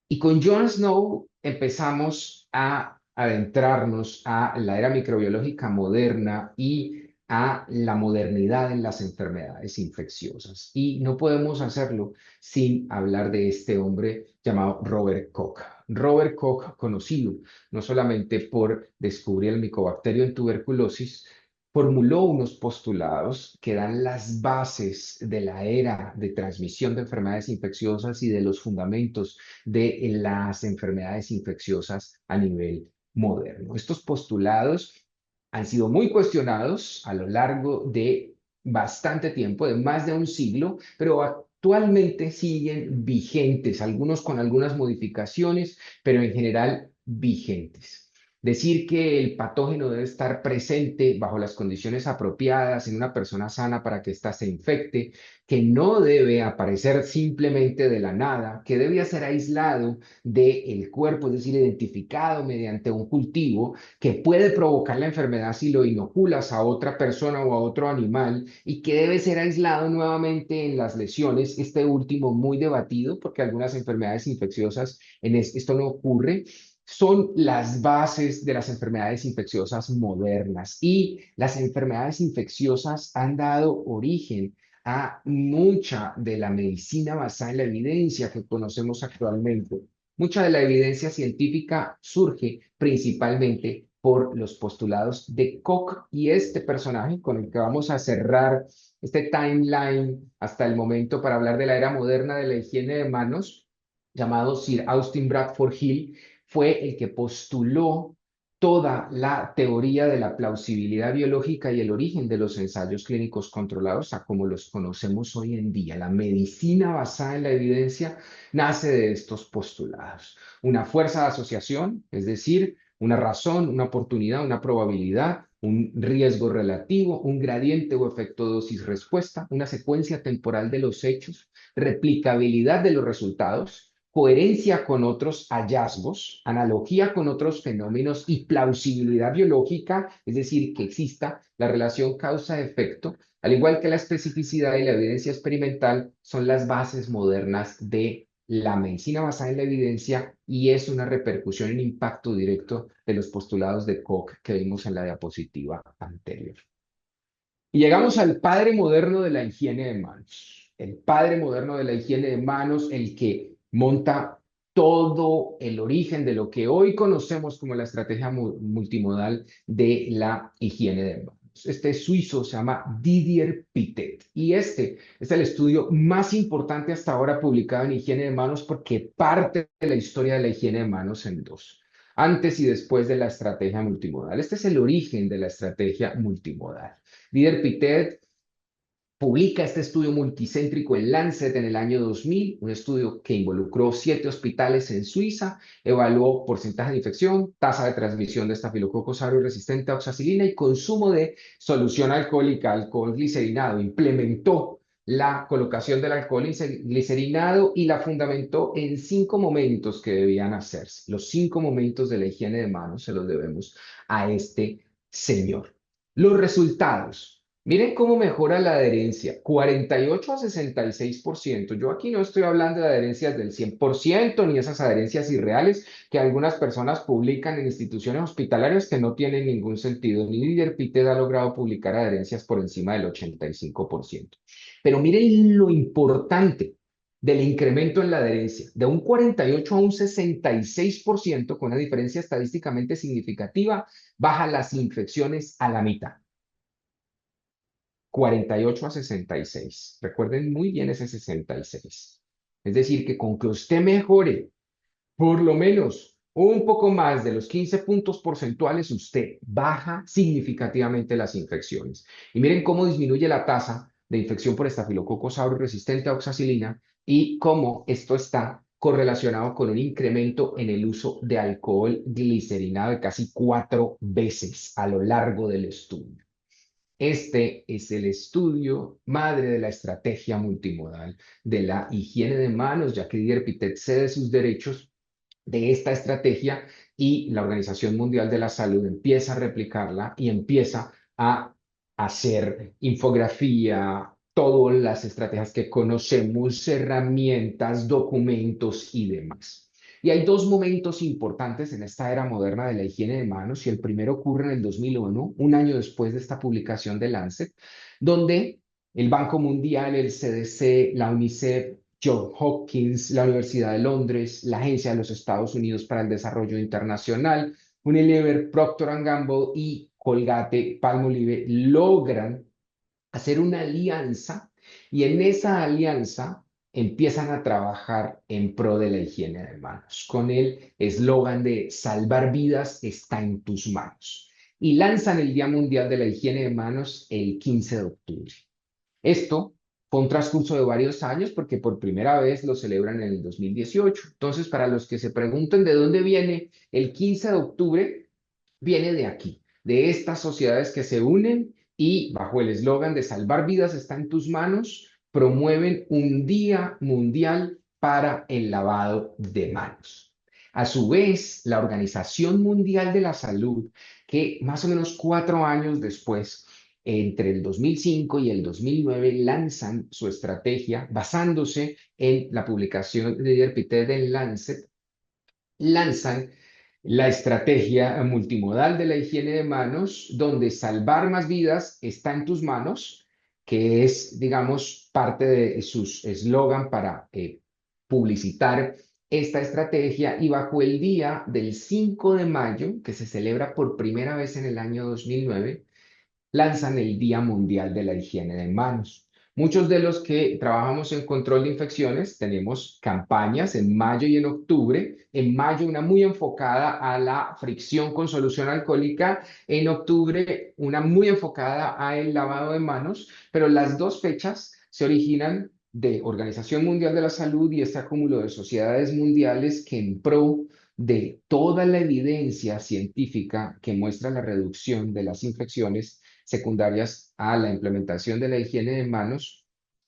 Y con Jon Snow empezamos a adentrarnos a la era microbiológica moderna y a la modernidad en las enfermedades infecciosas. Y no podemos hacerlo sin hablar de este hombre llamado Robert Koch. Robert Koch, conocido no solamente por descubrir el micobacterio en tuberculosis, formuló unos postulados que dan las bases de la era de transmisión de enfermedades infecciosas y de los fundamentos de las enfermedades infecciosas a nivel moderno. Estos postulados han sido muy cuestionados a lo largo de bastante tiempo, de más de un siglo, pero actualmente siguen vigentes, algunos con algunas modificaciones, pero en general vigentes. Decir que el patógeno debe estar presente bajo las condiciones apropiadas en una persona sana para que ésta se infecte, que no debe aparecer simplemente de la nada, que debe ser aislado del cuerpo, es decir, identificado mediante un cultivo que puede provocar la enfermedad si lo inoculas a otra persona o a otro animal y que debe ser aislado nuevamente en las lesiones, este último muy debatido porque algunas enfermedades infecciosas esto no ocurre, son las bases de las enfermedades infecciosas modernas y las enfermedades infecciosas han dado origen a mucha de la medicina basada en la evidencia que conocemos actualmente. Mucha de la evidencia científica surge principalmente por los postulados de Koch y este personaje con el que vamos a cerrar este timeline hasta el momento para hablar de la era moderna de la higiene de manos, llamado Sir Austin Bradford Hill, fue el que postuló toda la teoría de la plausibilidad biológica y el origen de los ensayos clínicos controlados a como los conocemos hoy en día. La medicina basada en la evidencia nace de estos postulados. Una fuerza de asociación, es decir, una razón, una oportunidad, una probabilidad, un riesgo relativo, un gradiente o efecto dosis-respuesta, una secuencia temporal de los hechos, replicabilidad de los resultados, coherencia con otros hallazgos, analogía con otros fenómenos y plausibilidad biológica, es decir, que exista la relación causa-efecto, al igual que la especificidad y la evidencia experimental, son las bases modernas de la medicina basada en la evidencia y es una repercusión en impacto directo de los postulados de Koch que vimos en la diapositiva anterior. Y llegamos al padre moderno de la higiene de manos. El padre moderno de la higiene de manos, el que monta todo el origen de lo que hoy conocemos como la estrategia multimodal de la higiene de manos. Este suizo se llama Didier Pittet y este es el estudio más importante hasta ahora publicado en higiene de manos porque parte de la historia de la higiene de manos en dos, antes y después de la estrategia multimodal. Este es el origen de la estrategia multimodal. Didier Pittet publica este estudio multicéntrico en Lancet en el año 2000, un estudio que involucró 7 hospitales en Suiza, evaluó porcentaje de infección, tasa de transmisión de estafilococcus aureus resistente a oxacilina y consumo de solución alcohólica, alcohol glicerinado. Implementó la colocación del alcohol glicerinado y la fundamentó en 5 momentos que debían hacerse. Los 5 momentos de la higiene de manos se los debemos a este señor. Los resultados. Miren cómo mejora la adherencia, 48 a 66%. Yo aquí no estoy hablando de adherencias del 100% ni esas adherencias irreales que algunas personas publican en instituciones hospitalarias que no tienen ningún sentido. Ni Líder Pitet ha logrado publicar adherencias por encima del 85%. Pero miren lo importante del incremento en la adherencia, de un 48 a un 66%, con una diferencia estadísticamente significativa, baja las infecciones a la mitad. 48 a 66. Recuerden muy bien ese 66. Es decir, que con que usted mejore por lo menos un poco más de los 15 puntos porcentuales, usted baja significativamente las infecciones. Y miren cómo disminuye la tasa de infección por estafilococcus aureus resistente a oxacilina y cómo esto está correlacionado con un incremento en el uso de alcohol glicerinado de casi 4 veces a lo largo del estudio. Este es el estudio madre de la estrategia multimodal de la higiene de manos, ya que Didier Pitet cede sus derechos de esta estrategia y la Organización Mundial de la Salud empieza a replicarla y empieza a hacer infografía, todas las estrategias que conocemos, herramientas, documentos y demás. Y hay 2 momentos importantes en esta era moderna de la higiene de manos, y el primero ocurre en el 2001, un año después de esta publicación de Lancet, donde el Banco Mundial, el CDC, la UNICEF, Johns Hopkins, la Universidad de Londres, la Agencia de los Estados Unidos para el Desarrollo Internacional, Unilever, Procter & Gamble y Colgate-Palmolive logran hacer una alianza y en esa alianza empiezan a trabajar en pro de la higiene de manos con el eslogan de salvar vidas está en tus manos y lanzan el Día Mundial de la Higiene de Manos el 15 de octubre. Esto fue un transcurso de varios años porque por primera vez lo celebran en el 2018. Entonces, para los que se pregunten de dónde viene el 15 de octubre, viene de aquí, de estas sociedades que se unen y bajo el eslogan de salvar vidas está en tus manos, promueven un Día Mundial para el lavado de manos. A su vez, la Organización Mundial de la Salud, que más o menos 4 años después, entre el 2005 y el 2009, lanzan su estrategia basándose en la publicación de Didier Pitet en Lancet, lanzan la estrategia multimodal de la higiene de manos, donde salvar más vidas está en tus manos, que es, digamos, parte de su eslogan para publicitar esta estrategia, y bajo el día del 5 de mayo, que se celebra por primera vez en el año 2009, lanzan el Día Mundial de la Higiene de Manos. Muchos de los que trabajamos en control de infecciones tenemos campañas en mayo y en octubre. En mayo una muy enfocada a la fricción con solución alcohólica, en octubre una muy enfocada al lavado de manos, pero las 2 fechas se originan de Organización Mundial de la Salud y este acúmulo de sociedades mundiales que en pro de toda la evidencia científica que muestra la reducción de las infecciones secundarias a la implementación de la higiene de manos,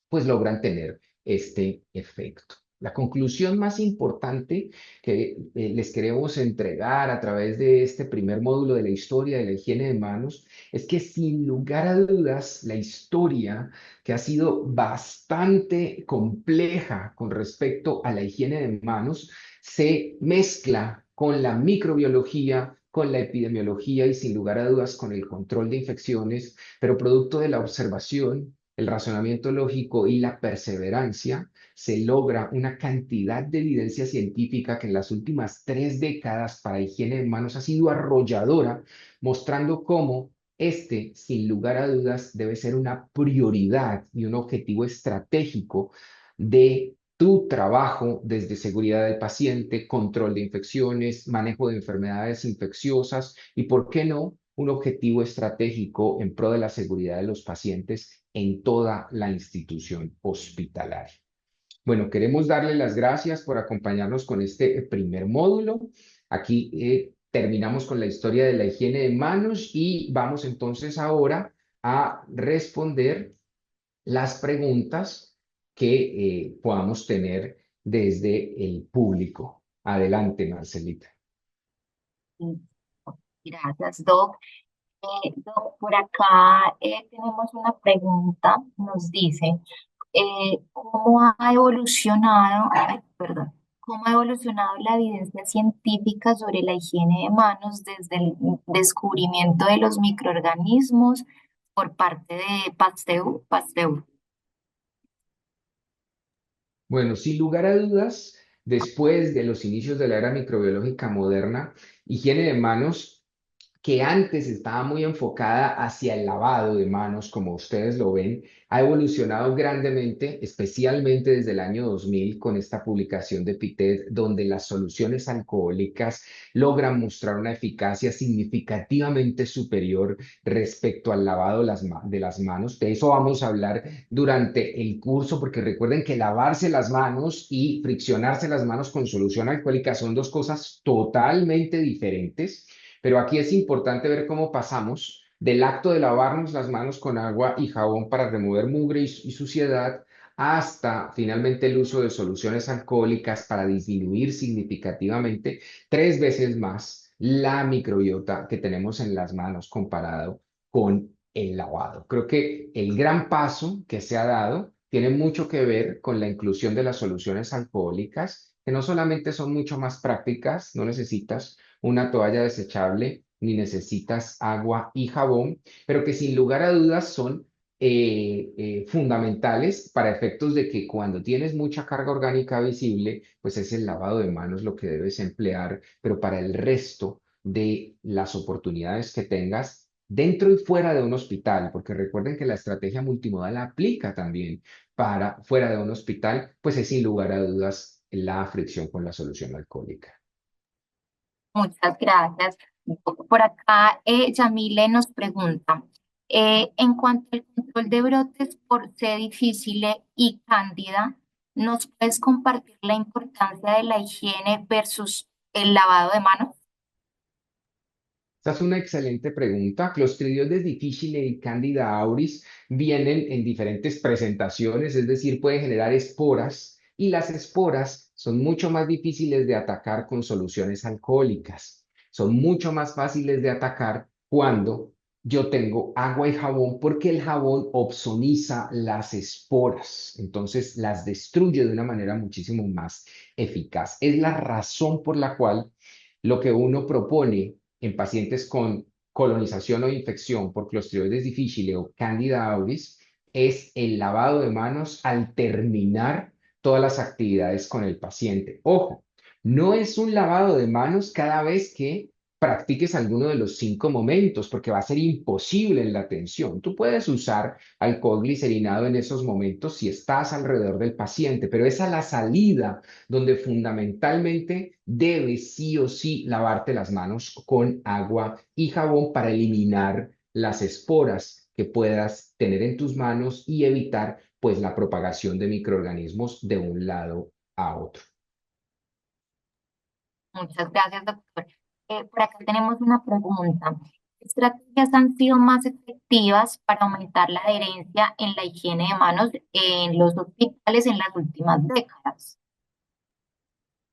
pues logran tener este efecto. La conclusión más importante que les queremos entregar a través de este primer módulo de la historia de la higiene de manos es que sin lugar a dudas la historia, que ha sido bastante compleja con respecto a la higiene de manos, se mezcla con la microbiología, con la epidemiología y sin lugar a dudas con el control de infecciones, pero producto de la observación, el razonamiento lógico y la perseverancia, se logra una cantidad de evidencia científica que en las últimas 3 décadas para higiene de manos ha sido arrolladora, mostrando cómo este, sin lugar a dudas, debe ser una prioridad y un objetivo estratégico de tu trabajo desde seguridad del paciente, control de infecciones, manejo de enfermedades infecciosas y, ¿por qué no?, un objetivo estratégico en pro de la seguridad de los pacientes en toda la institución hospitalaria. Bueno, queremos darle las gracias por acompañarnos con este primer módulo. Aquí terminamos con la historia de la higiene de manos y vamos entonces ahora a responder las preguntas que podamos tener desde el público. Adelante, Marcelita. Gracias, Doc. Doc, por acá tenemos una pregunta. Nos dice, ¿cómo ha evolucionado, ay, perdón, cómo ha evolucionado la evidencia científica sobre la higiene de manos desde el descubrimiento de los microorganismos por parte de Pasteur? Bueno, sin lugar a dudas, después de los inicios de la era microbiológica moderna, higiene de manos que antes estaba muy enfocada hacia el lavado de manos, como ustedes lo ven, ha evolucionado grandemente, especialmente desde el año 2000 con esta publicación de Pitet, donde las soluciones alcohólicas logran mostrar una eficacia significativamente superior respecto al lavado de las manos. De eso vamos a hablar durante el curso, porque recuerden que lavarse las manos y friccionarse las manos con solución alcohólica son dos cosas totalmente diferentes. Pero aquí es importante ver cómo pasamos del acto de lavarnos las manos con agua y jabón para remover mugre y suciedad hasta finalmente el uso de soluciones alcohólicas para disminuir significativamente 3 veces más la microbiota que tenemos en las manos comparado con el lavado. Creo que el gran paso que se ha dado tiene mucho que ver con la inclusión de las soluciones alcohólicas, que no solamente son mucho más prácticas, no necesitas una toalla desechable, ni necesitas agua y jabón, pero que sin lugar a dudas son fundamentales para efectos de que cuando tienes mucha carga orgánica visible, pues es el lavado de manos lo que debes emplear, pero para el resto de las oportunidades que tengas dentro y fuera de un hospital, porque recuerden que la estrategia multimodal aplica también para fuera de un hospital, pues es sin lugar a dudas la fricción con la solución alcohólica. Muchas gracias. Por acá, Yamile nos pregunta, en cuanto al control de brotes por C. difficile y cándida, ¿nos puedes compartir la importancia de la higiene versus el lavado de manos? Esta es una excelente pregunta. Clostridioides difficile y Candida auris vienen en diferentes presentaciones, es decir, pueden generar esporas y las esporas son mucho más difíciles de atacar con soluciones alcohólicas. Son mucho más fáciles de atacar cuando yo tengo agua y jabón porque el jabón opsoniza las esporas, entonces las destruye de una manera muchísimo más eficaz. Es la razón por la cual lo que uno propone en pacientes con colonización o infección por Clostridioides difficile o Candida auris es el lavado de manos al terminar todas las actividades con el paciente. Ojo, no es un lavado de manos cada vez que practiques alguno de los 5 momentos, porque va a ser imposible en la atención. Tú puedes usar alcohol glicerinado en esos momentos si estás alrededor del paciente, pero es a la salida donde fundamentalmente debes sí o sí lavarte las manos con agua y jabón para eliminar las esporas que puedas tener en tus manos y evitar pues la propagación de microorganismos de un lado a otro. Muchas gracias, doctor. Por acá tenemos una pregunta. ¿Qué estrategias han sido más efectivas para aumentar la adherencia en la higiene de manos en los hospitales en las últimas décadas?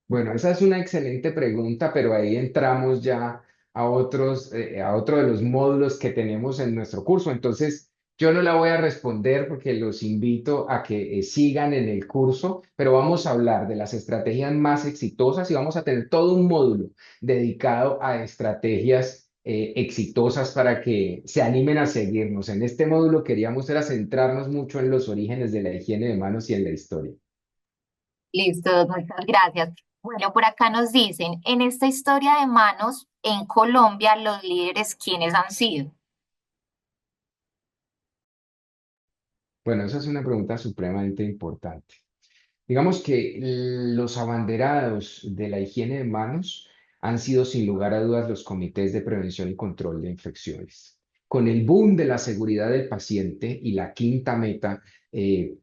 Bueno, esa es una excelente pregunta, pero ahí entramos ya a otro de los módulos que tenemos en nuestro curso. Entonces, yo no la voy a responder porque los invito a que sigan en el curso, pero vamos a hablar de las estrategias más exitosas y vamos a tener todo un módulo dedicado a estrategias exitosas para que se animen a seguirnos. En este módulo queríamos era centrarnos mucho en los orígenes de la higiene de manos y en la historia. Listo, muchas gracias. Bueno, por acá nos dicen, en esta historia de manos, en Colombia, los líderes, ¿quiénes han sido? Bueno, esa es una pregunta supremamente importante. Digamos que los abanderados de la higiene de manos han sido sin lugar a dudas los comités de prevención y control de infecciones. con el boom de la seguridad del paciente y la quinta meta, en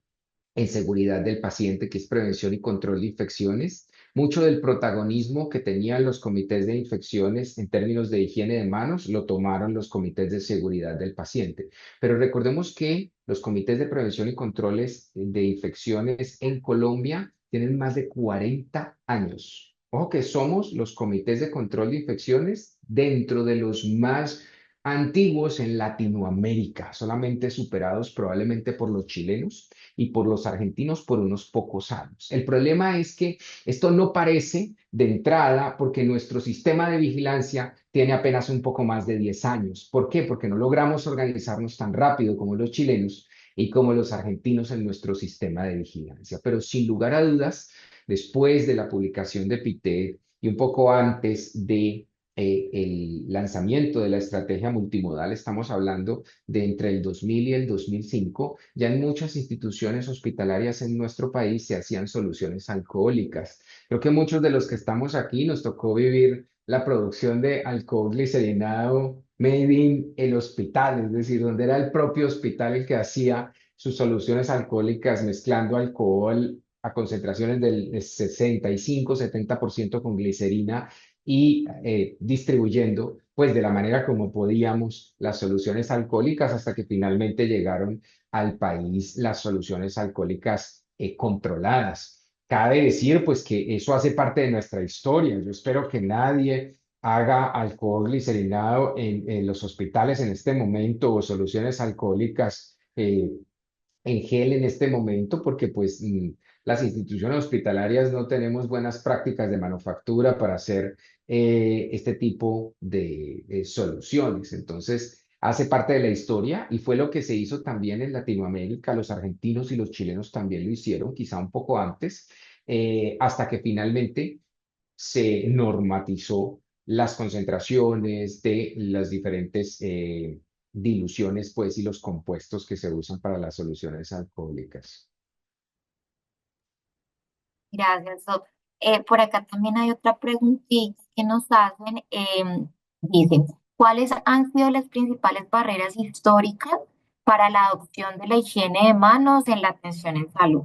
seguridad del paciente, que es prevención y control de infecciones, mucho del protagonismo que tenían los comités de infecciones en términos de higiene de manos lo tomaron los comités de seguridad del paciente. Pero recordemos que los comités de prevención y controles de infecciones en Colombia tienen más de 40 años. Ojo que somos los comités de control de infecciones dentro de los más antiguos en Latinoamérica, solamente superados probablemente por los chilenos y por los argentinos por unos pocos años. El problema es que esto no parece de entrada porque nuestro sistema de vigilancia tiene apenas un poco más de 10 años. ¿Por qué? Porque no logramos organizarnos tan rápido como los chilenos y como los argentinos en nuestro sistema de vigilancia. Pero sin lugar a dudas, después de la publicación de PITED y un poco antes de el lanzamiento de la estrategia multimodal, estamos hablando de entre el 2000 y el 2005, ya en muchas instituciones hospitalarias en nuestro país se hacían soluciones alcohólicas. Creo que muchos de los que estamos aquí nos tocó vivir la producción de alcohol glicerinado made in el hospital, es decir, donde era el propio hospital el que hacía sus soluciones alcohólicas mezclando alcohol a concentraciones del 65-70% con glicerina y distribuyendo pues de la manera como podíamos las soluciones alcohólicas hasta que finalmente llegaron al país las soluciones alcohólicas controladas. Cabe decir pues que eso hace parte de nuestra historia. Yo espero que nadie haga alcohol glicerinado en los hospitales en este momento o soluciones alcohólicas en gel en este momento porque pues las instituciones hospitalarias no tenemos buenas prácticas de manufactura para hacer este tipo de soluciones. Entonces, hace parte de la historia y fue lo que se hizo también en Latinoamérica. Los argentinos y los chilenos también lo hicieron, quizá un poco antes, hasta que finalmente se normatizó las concentraciones de las diferentes diluciones, pues, y los compuestos que se usan para las soluciones alcohólicas. Gracias, Doc. Por acá también hay otra preguntita que nos hacen. Dicen, ¿cuáles han sido las principales barreras históricas para la adopción de la higiene de manos en la atención en salud?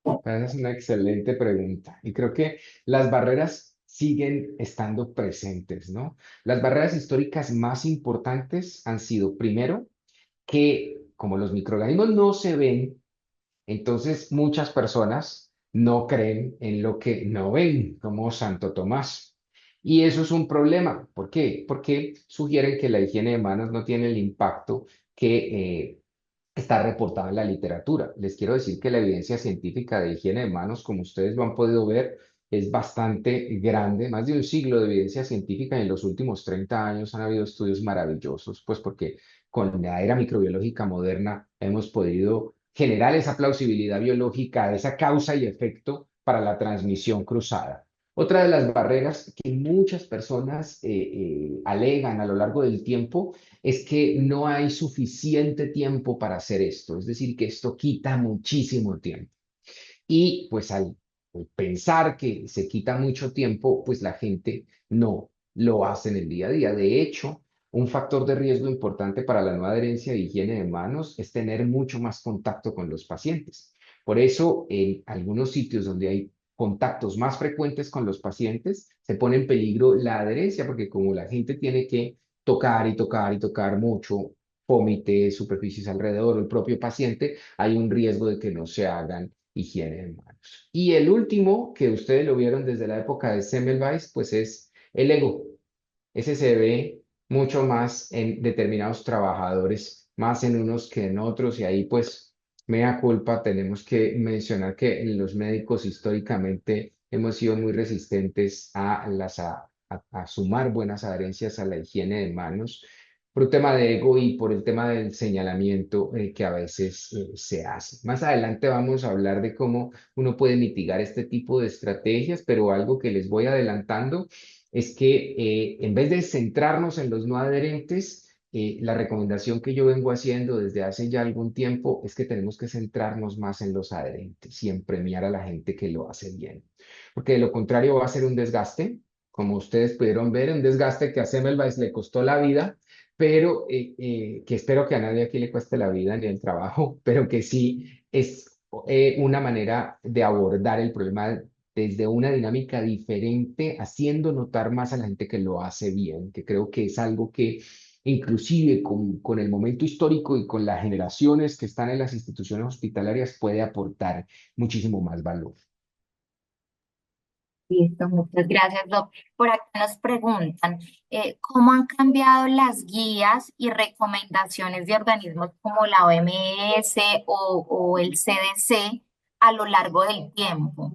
Esa es una excelente pregunta y creo que las barreras siguen estando presentes, ¿no? Las barreras históricas más importantes han sido, primero, que como los microorganismos no se ven, entonces muchas personas no creen en lo que no ven, como Santo Tomás. Y eso es un problema. ¿Por qué? Porque sugieren que la higiene de manos no tiene el impacto que está reportado en la literatura. Les quiero decir que la evidencia científica de higiene de manos, como ustedes lo han podido ver, es bastante grande, más de un siglo de evidencia científica y en los últimos 30 años han habido estudios maravillosos, pues porque con la era microbiológica moderna hemos podido generar esa plausibilidad biológica, esa causa y efecto para la transmisión cruzada. Otra de las barreras que muchas personas alegan a lo largo del tiempo es que no hay suficiente tiempo para hacer esto, es decir, que esto quita muchísimo tiempo. Y pues al pensar que se quita mucho tiempo, pues la gente no lo hace en el día a día. De hecho, un factor de riesgo importante para la no adherencia de higiene de manos es tener mucho más contacto con los pacientes. Por eso, en algunos sitios donde hay contactos más frecuentes con los pacientes, se pone en peligro la adherencia, porque como la gente tiene que tocar y tocar y tocar mucho, pómite, superficies alrededor, el propio paciente, hay un riesgo de que no se hagan higiene de manos. Y el último, que ustedes lo vieron desde la época de Semmelweis, pues es el ego. Ese se ve mucho más en determinados trabajadores, más en unos que en otros, y ahí pues, mea culpa, tenemos que mencionar que los médicos históricamente hemos sido muy resistentes a sumar buenas adherencias a la higiene de manos por un tema de ego y por el tema del señalamiento que a veces se hace. Más adelante vamos a hablar de cómo uno puede mitigar este tipo de estrategias, pero algo que les voy adelantando es que en vez de centrarnos en los no adherentes, la recomendación que yo vengo haciendo desde hace ya algún tiempo es que tenemos que centrarnos más en los adherentes y en premiar a la gente que lo hace bien. Porque de lo contrario va a ser un desgaste, como ustedes pudieron ver, un desgaste que a Semmelweis le costó la vida pero que espero que a nadie aquí le cueste la vida ni el trabajo, pero que sí es una manera de abordar el problema desde una dinámica diferente, haciendo notar más a la gente que lo hace bien, que creo que es algo que inclusive con el momento histórico y con las generaciones que están en las instituciones hospitalarias puede aportar muchísimo más valor. Listo, muchas gracias, Doc. Por acá nos preguntan, ¿cómo han cambiado las guías y recomendaciones de organismos como la OMS o el CDC a lo largo del tiempo?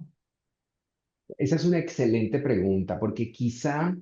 Esa es una excelente pregunta, porque quizá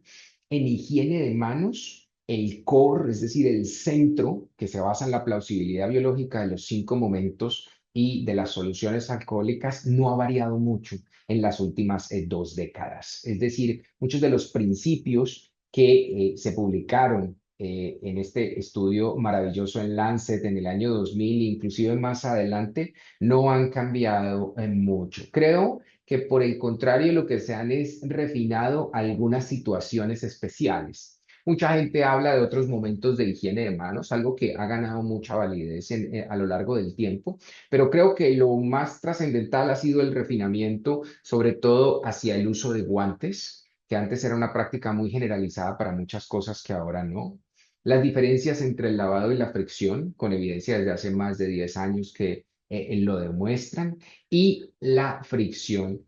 en higiene de manos, el core, es decir, el centro que se basa en la plausibilidad biológica de los 5 momentos y de las soluciones alcohólicas, no ha variado mucho en las últimas 2 décadas. Es decir, muchos de los principios que se publicaron en este estudio maravilloso en Lancet en el año 2000, inclusive más adelante, no han cambiado mucho. Creo que por el contrario lo que se han es refinado algunas situaciones especiales. Mucha gente habla de otros momentos de higiene de manos, algo que ha ganado mucha validez a lo largo del tiempo, pero creo que lo más trascendental ha sido el refinamiento, sobre todo hacia el uso de guantes, que antes era una práctica muy generalizada para muchas cosas que ahora no. Las diferencias entre el lavado y la fricción, con evidencia desde hace más de 10 años que lo demuestran, y la fricción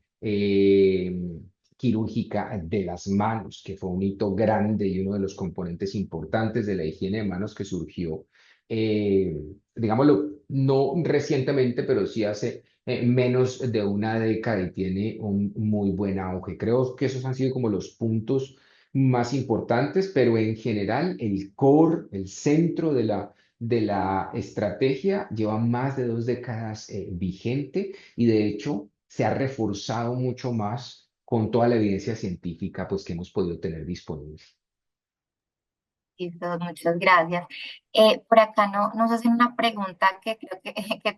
quirúrgica de las manos, que fue un hito grande y uno de los componentes importantes de la higiene de manos que surgió, digámoslo, no recientemente, pero sí hace menos de una década y tiene un muy buen auge. Creo que esos han sido como los puntos más importantes, pero en general el core, el centro de la estrategia lleva más de 2 décadas vigente y de hecho se ha reforzado mucho más con toda la evidencia científica pues, que hemos podido tener disponible. Listo, muchas gracias. Por acá nos hacen una pregunta que creo que, que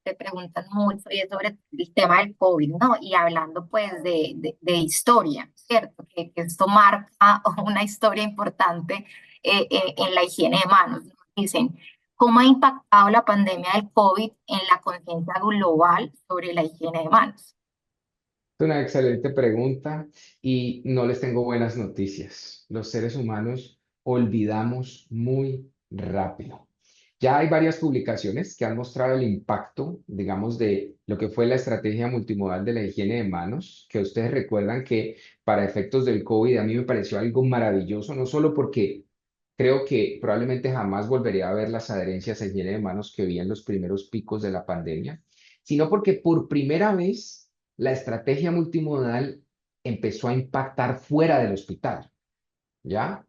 te preguntan mucho y es sobre el tema del COVID, ¿no? Y hablando pues de historia, ¿cierto? Que esto marca una historia importante en la higiene de manos. Nos dicen, ¿cómo ha impactado la pandemia del COVID en la conciencia global sobre la higiene de manos? Es una excelente pregunta y no les tengo buenas noticias. Los seres humanos olvidamos muy rápido. Ya hay varias publicaciones que han mostrado el impacto, digamos, de lo que fue la estrategia multimodal de la higiene de manos, que ustedes recuerdan que para efectos del COVID a mí me pareció algo maravilloso, no solo porque creo que probablemente jamás volveré a ver las adherencias a higiene de manos que vi en los primeros picos de la pandemia, sino porque por primera vez la estrategia multimodal empezó a impactar fuera del hospital, ¿ya?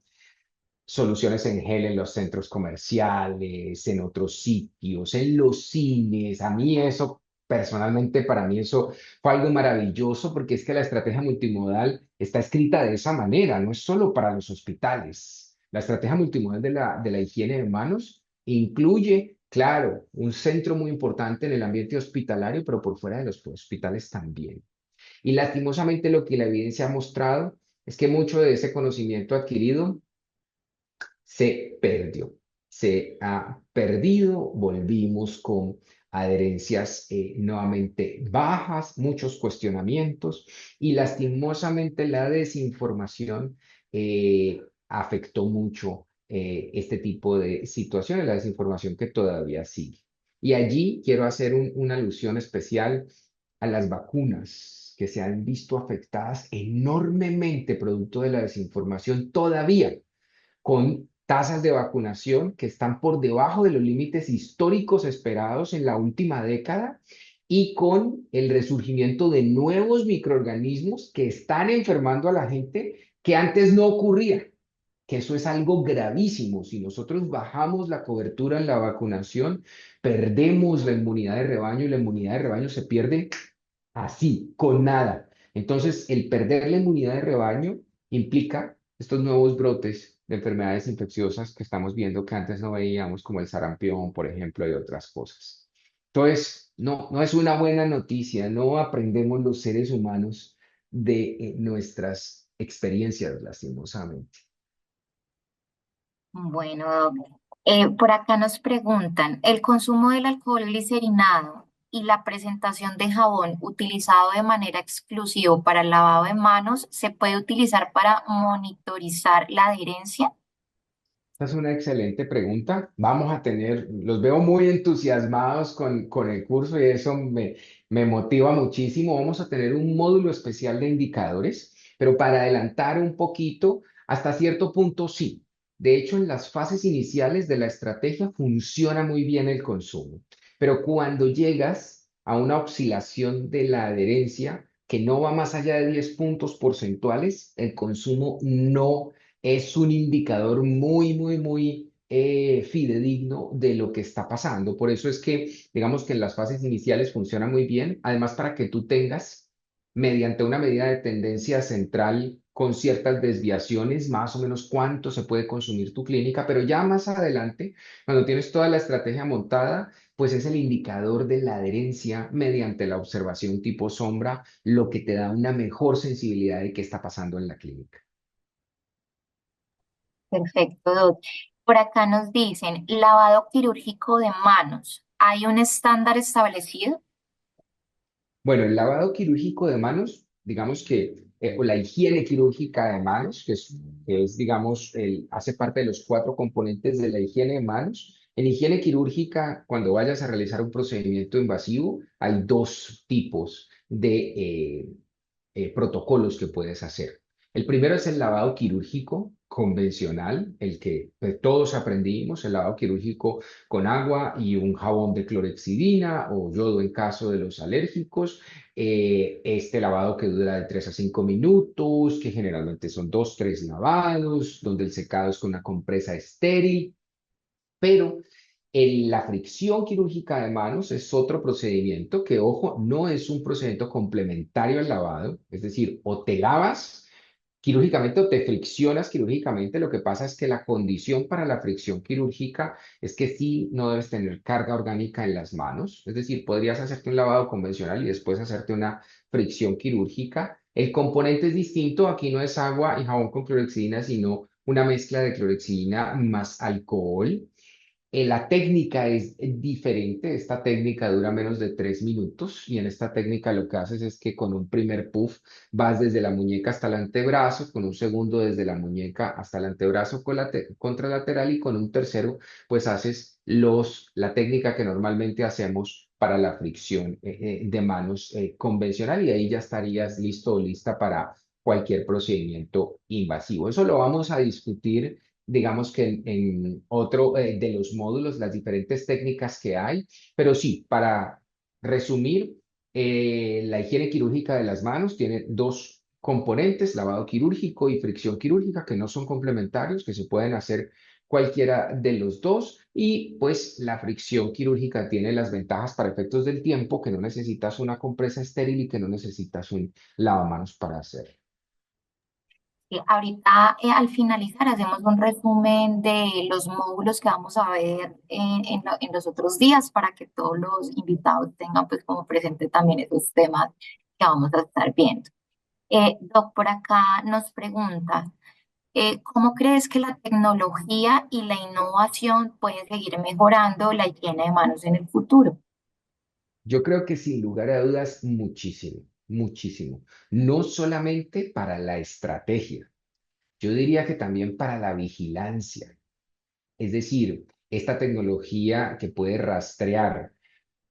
Soluciones en gel en los centros comerciales, en otros sitios, en los cines. A mí eso, personalmente, para mí eso fue algo maravilloso porque es que la estrategia multimodal está escrita de esa manera, no es solo para los hospitales. La estrategia multimodal de la higiene de manos incluye, claro, un centro muy importante en el ambiente hospitalario, pero por fuera de los hospitales también. Y lastimosamente lo que la evidencia ha mostrado es que mucho de ese conocimiento adquirido se perdió, se ha perdido, volvimos con adherencias nuevamente bajas, muchos cuestionamientos y lastimosamente la desinformación afectó mucho este tipo de situaciones, la desinformación que todavía sigue. Y allí quiero hacer una alusión especial a las vacunas que se han visto afectadas enormemente producto de la desinformación todavía con tasas de vacunación que están por debajo de los límites históricos esperados en la última década y con el resurgimiento de nuevos microorganismos que están enfermando a la gente que antes no ocurría, que eso es algo gravísimo. Si nosotros bajamos la cobertura en la vacunación, perdemos la inmunidad de rebaño y la inmunidad de rebaño se pierde así, con nada. Entonces, el perder la inmunidad de rebaño implica estos nuevos brotes de enfermedades infecciosas que estamos viendo que antes no veíamos, como el sarampión, por ejemplo, y otras cosas. Entonces, no es una buena noticia, no aprendemos los seres humanos de nuestras experiencias, lastimosamente. Bueno, Doc, por acá nos preguntan, ¿el consumo del alcohol glicerinado y la presentación de jabón utilizado de manera exclusiva para el lavado de manos se puede utilizar para monitorizar la adherencia? Esta es una excelente pregunta. Vamos a tener, los veo muy entusiasmados con el curso y eso me motiva muchísimo. Vamos a tener un módulo especial de indicadores, pero para adelantar un poquito, hasta cierto punto sí. De hecho, en las fases iniciales de la estrategia funciona muy bien el consumo, pero cuando llegas a una oscilación de la adherencia que no va más allá de 10 puntos porcentuales, el consumo no es un indicador muy fidedigno de lo que está pasando. Por eso es que, digamos que en las fases iniciales funciona muy bien. Además, para que tú tengas, mediante una medida de tendencia central con ciertas desviaciones, más o menos cuánto se puede consumir tu clínica, pero ya más adelante, cuando tienes toda la estrategia montada, pues es el indicador de la adherencia mediante la observación tipo sombra, lo que te da una mejor sensibilidad de qué está pasando en la clínica. Perfecto, Doc. Por acá nos dicen, lavado quirúrgico de manos. ¿Hay un estándar establecido? Bueno, el lavado quirúrgico de manos, digamos que, o la higiene quirúrgica de manos, digamos, hace parte de los cuatro componentes de la higiene de manos. En higiene quirúrgica, cuando vayas a realizar un procedimiento invasivo, hay dos tipos de protocolos que puedes hacer. El primero es el lavado quirúrgico convencional, el que todos aprendimos, el lavado quirúrgico con agua y un jabón de clorexidina o yodo en caso de los alérgicos. Este lavado que dura de 3 a 5 minutos, que generalmente son 2, 3 lavados, donde el secado es con una compresa estéril, pero la fricción quirúrgica de manos es otro procedimiento que, ojo, no es un procedimiento complementario al lavado, es decir, o te lavas quirúrgicamente o te friccionas quirúrgicamente. Lo que pasa es que la condición para la fricción quirúrgica es que sí no debes tener carga orgánica en las manos, es decir, podrías hacerte un lavado convencional y después hacerte una fricción quirúrgica. El componente es distinto, aquí no es agua y jabón con clorexidina, sino una mezcla de clorexidina más alcohol. La técnica es diferente. Esta técnica dura menos de 3 minutos y en esta técnica lo que haces es que con un primer puff vas desde la muñeca hasta el antebrazo, con un segundo desde la muñeca hasta el antebrazo contralateral y con un tercero pues haces la técnica que normalmente hacemos para la fricción de manos convencional y ahí ya estarías listo o lista para cualquier procedimiento invasivo. Eso lo vamos a discutir, digamos que en otro de los módulos, las diferentes técnicas que hay, pero sí, para resumir, la higiene quirúrgica de las manos tiene dos componentes, lavado quirúrgico y fricción quirúrgica, que no son complementarios, que se pueden hacer cualquiera de los dos, y pues la fricción quirúrgica tiene las ventajas para efectos del tiempo, que no necesitas una compresa estéril y que no necesitas un lavamanos para hacerlo. Ahorita, al finalizar, hacemos un resumen de los módulos que vamos a ver en los otros días para que todos los invitados tengan pues como presente también esos temas que vamos a estar viendo. Doc, por acá nos pregunta, ¿cómo crees que la tecnología y la innovación pueden seguir mejorando la higiene de manos en el futuro? Yo creo que sin lugar a dudas, muchísimo, muchísimo. No solamente para la estrategia, yo diría que también para la vigilancia. Es decir, esta tecnología que puede rastrear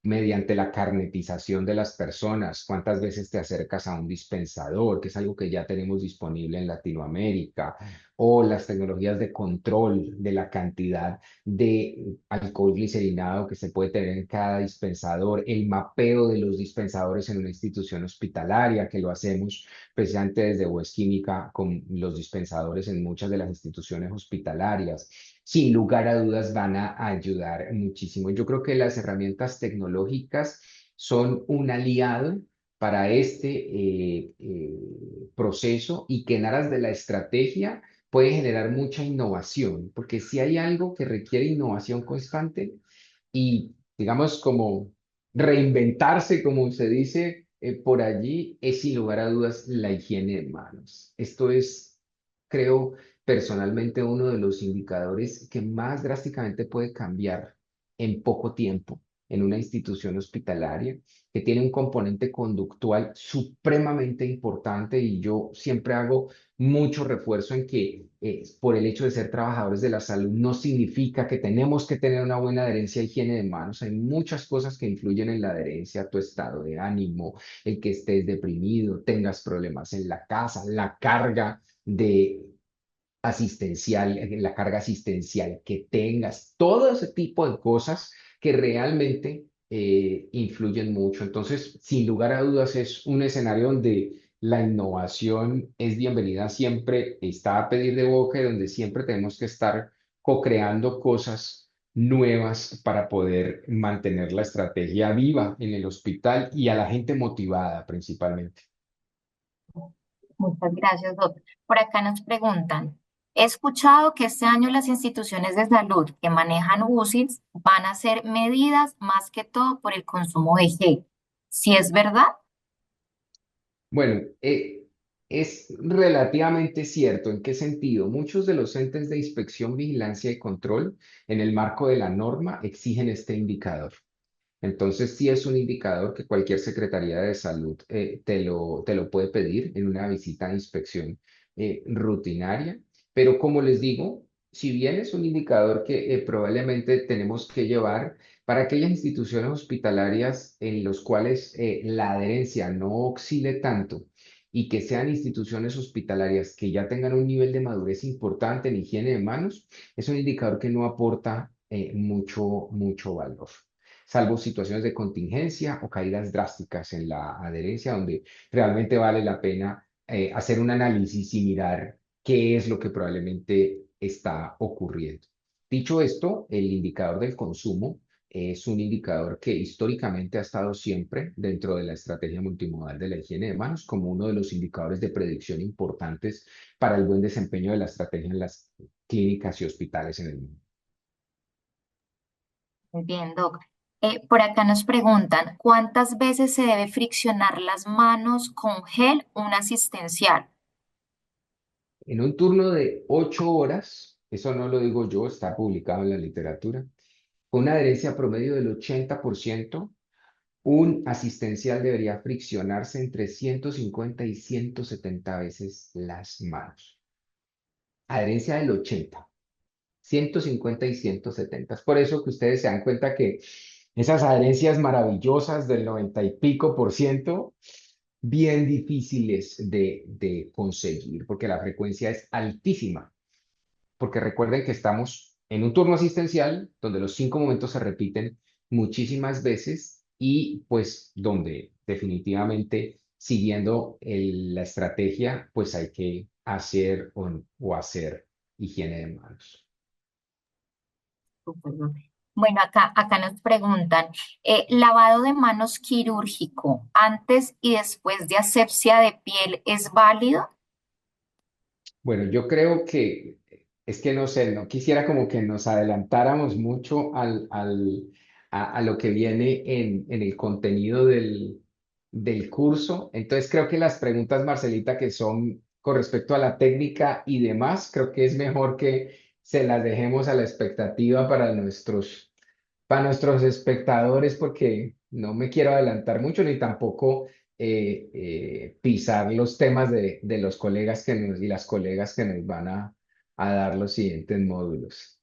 mediante la carnetización de las personas, cuántas veces te acercas a un dispensador, que es algo que ya tenemos disponible en Latinoamérica, o las tecnologías de control de la cantidad de alcohol glicerinado que se puede tener en cada dispensador, el mapeo de los dispensadores en una institución hospitalaria, que lo hacemos precisamente desde West Química con los dispensadores en muchas de las instituciones hospitalarias. Sin lugar a dudas van a ayudar muchísimo. Yo creo que las herramientas tecnológicas son un aliado para este proceso y que en aras de la estrategia puede generar mucha innovación, porque si hay algo que requiere innovación constante y, digamos, como reinventarse, como se dice por allí, es sin lugar a dudas la higiene de manos. Esto es, creo, personalmente uno de los indicadores que más drásticamente puede cambiar en poco tiempo en una institución hospitalaria, que tiene un componente conductual supremamente importante y yo siempre hago mucho refuerzo en que por el hecho de ser trabajadores de la salud no significa que tenemos que tener una buena adherencia a higiene de manos. Hay muchas cosas que influyen en la adherencia, tu estado de ánimo, el que estés deprimido, tengas problemas en la casa, la carga de asistencial, la carga asistencial que tengas, todo ese tipo de cosas que realmente influyen mucho. Entonces, sin lugar a dudas, es un escenario donde la innovación es bienvenida siempre, está a pedir de boca y donde siempre tenemos que estar co-creando cosas nuevas para poder mantener la estrategia viva en el hospital y a la gente motivada principalmente. Muchas gracias, doctor. Por acá nos preguntan, he escuchado que este año las instituciones de salud que manejan UCIs van a hacer medidas más que todo por el consumo de gel. ¿Si es verdad? Bueno, es relativamente cierto. ¿En qué sentido? Muchos de los entes de inspección, vigilancia y control en el marco de la norma exigen este indicador. Entonces, sí es un indicador que cualquier Secretaría de Salud te lo puede pedir en una visita de inspección rutinaria. Pero como les digo, si bien es un indicador que probablemente tenemos que llevar para aquellas instituciones hospitalarias en los cuales la adherencia no oscile tanto y que sean instituciones hospitalarias que ya tengan un nivel de madurez importante en higiene de manos, es un indicador que no aporta mucho valor salvo situaciones de contingencia o caídas drásticas en la adherencia, donde realmente vale la pena hacer un análisis y mirar qué es lo que probablemente está ocurriendo. Dicho esto, el indicador del consumo es un indicador que históricamente ha estado siempre dentro de la estrategia multimodal de la higiene de manos como uno de los indicadores de predicción importantes para el buen desempeño de la estrategia en las clínicas y hospitales en el mundo. Muy bien, Doc. Por acá nos preguntan, ¿cuántas veces se debe friccionar las manos con gel un asistencial? En un turno de 8 horas, eso no lo digo yo, está publicado en la literatura, con una adherencia promedio del 80%, un asistencial debería friccionarse entre 150 y 170 veces las manos. Adherencia del 80, 150 y 170. Es por eso que ustedes se dan cuenta que esas adherencias maravillosas del 90 y pico por ciento, bien difíciles de conseguir, porque la frecuencia es altísima. Porque recuerden que estamos en un turno asistencial donde los 5 momentos se repiten muchísimas veces y pues donde definitivamente siguiendo la estrategia pues hay que hacer o hacer higiene de manos. Súper, Doc. Bueno, acá nos preguntan, ¿lavado de manos quirúrgico antes y después de asepsia de piel es válido? Bueno, yo creo que es que no sé, no quisiera como que nos adelantáramos mucho a lo que viene en el contenido del curso. Entonces creo que las preguntas, Marcelita, que son con respecto a la técnica y demás, creo que es mejor que se las dejemos a la expectativa para nuestros espectadores, porque no me quiero adelantar mucho ni tampoco pisar los temas de los colegas y las colegas que nos van a dar los siguientes módulos.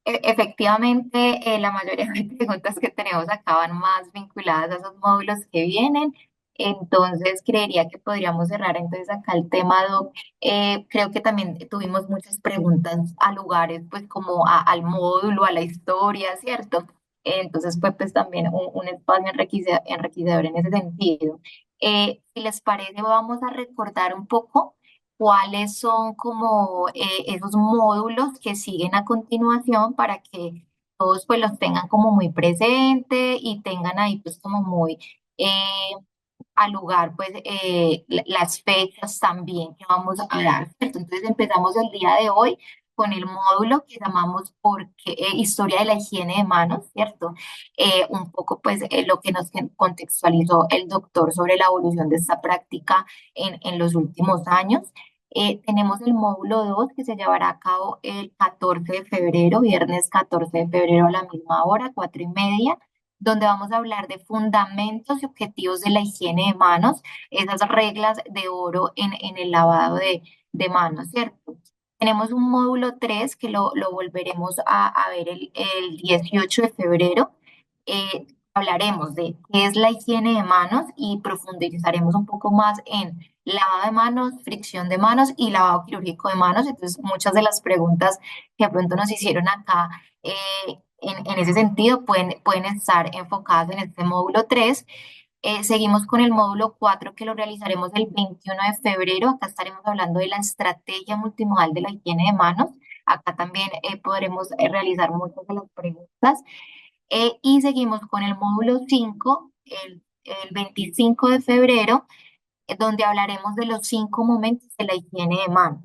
Efectivamente, la mayoría de preguntas que tenemos acá van más vinculadas a esos módulos que vienen. Entonces, creería que podríamos cerrar entonces acá el tema, Doc. Creo que también tuvimos muchas preguntas a lugares, pues como al módulo, a la historia, ¿cierto? Entonces, pues también un espacio enriquecedor en ese sentido. Si les parece, vamos a recordar un poco cuáles son como esos módulos que siguen a continuación para que todos pues los tengan como muy presente y tengan ahí pues como muy eh, al lugar pues las fechas también que vamos a dar, ¿cierto? Entonces empezamos el día de hoy con el módulo que llamamos Historia de la higiene de manos, ¿cierto? Un poco pues lo que nos contextualizó el doctor sobre la evolución de esta práctica en los últimos años. Tenemos el módulo 2 que se llevará a cabo el 14 de febrero, viernes 14 de febrero a la misma hora, 4:30, donde vamos a hablar de fundamentos y objetivos de la higiene de manos, esas reglas de oro en el lavado de manos, ¿cierto? Tenemos un módulo 3 que lo volveremos a ver el 18 de febrero. Hablaremos de qué es la higiene de manos y profundizaremos un poco más en lavado de manos, fricción de manos y lavado quirúrgico de manos. Entonces, muchas de las preguntas que de pronto nos hicieron acá en ese sentido pueden estar enfocadas en este módulo 3. Seguimos con el módulo 4 que lo realizaremos el 21 de febrero. Acá estaremos hablando de la estrategia multimodal de la higiene de manos. Acá también podremos realizar muchas de las preguntas. Y seguimos con el módulo 5 el 25 de febrero, donde hablaremos de los 5 momentos de la higiene de manos.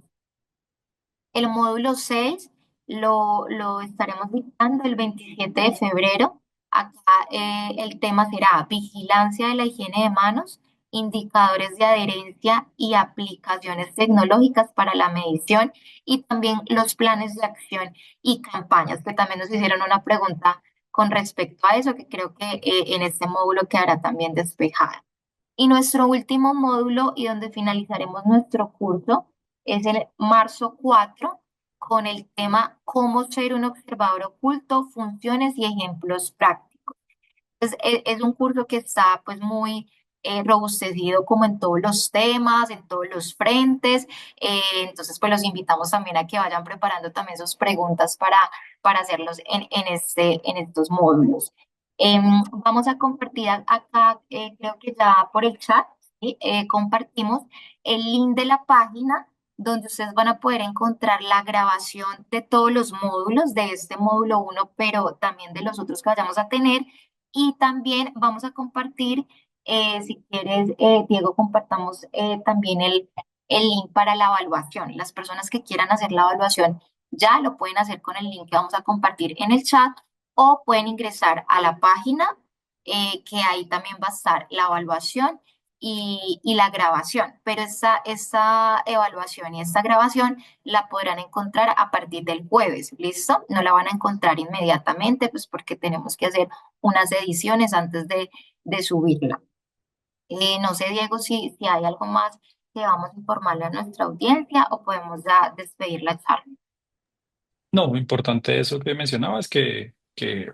El módulo 6 lo estaremos dictando el 27 de febrero. Acá el tema será vigilancia de la higiene de manos, indicadores de adherencia y aplicaciones tecnológicas para la medición y también los planes de acción y campañas, que también nos hicieron una pregunta con respecto a eso, que creo que en este módulo quedará también despejada. Y nuestro último módulo y donde finalizaremos nuestro curso es el marzo 4 con el tema cómo ser un observador oculto, funciones y ejemplos prácticos. Es un curso que está pues muy robustecido como en todos los temas, en todos los frentes. Entonces pues los invitamos también a que vayan preparando también sus preguntas para hacerlos en estos módulos. Vamos a compartir acá, creo que ya por el chat, ¿sí? Compartimos el link de la página donde ustedes van a poder encontrar la grabación de todos los módulos, de este módulo 1, pero también de los otros que vayamos a tener. Y también vamos a compartir, si quieres, Diego, compartamos también el link para la evaluación. Las personas que quieran hacer la evaluación ya lo pueden hacer con el link que vamos a compartir en el chat o pueden ingresar a la página, que ahí también va a estar la evaluación y la grabación. Pero esta evaluación y esta grabación la podrán encontrar a partir del jueves, ¿listo? No la van a encontrar inmediatamente, pues porque tenemos que hacer unas ediciones antes de subirla. No sé, Diego, si hay algo más que vamos a informarle a nuestra audiencia o podemos ya despedir la charla. No, importante eso que mencionabas,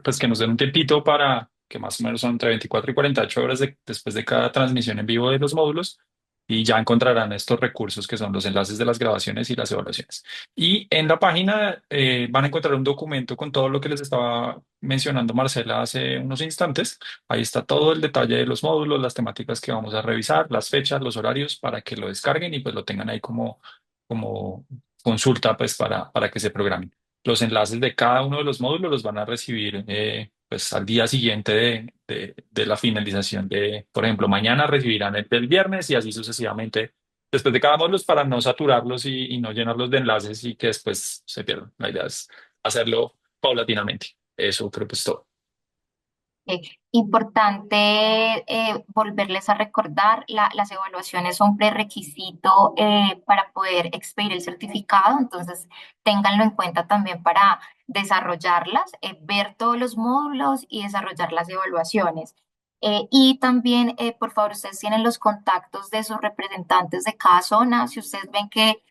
pues que nos den un tiempito para que más o menos son entre 24 y 48 horas después de cada transmisión en vivo de los módulos y ya encontrarán estos recursos que son los enlaces de las grabaciones y las evaluaciones. Y en la página van a encontrar un documento con todo lo que les estaba mencionando Marcela hace unos instantes. Ahí está todo el detalle de los módulos, las temáticas que vamos a revisar, las fechas, los horarios para que lo descarguen y pues lo tengan ahí como consulta pues para que se programen. Los enlaces de cada uno de los módulos los van a recibir pues al día siguiente de la finalización por ejemplo, mañana recibirán el del viernes y así sucesivamente después de cada módulo para no saturarlos y no llenarlos de enlaces y que después se pierdan. La idea es hacerlo paulatinamente. Eso creo que es todo. Importante volverles a recordar, las evaluaciones son prerequisito para poder expedir el certificado, entonces ténganlo en cuenta también para desarrollarlas, ver todos los módulos y desarrollar las evaluaciones. Y también, por favor, ustedes tienen los contactos de sus representantes de cada zona. Si ustedes ven que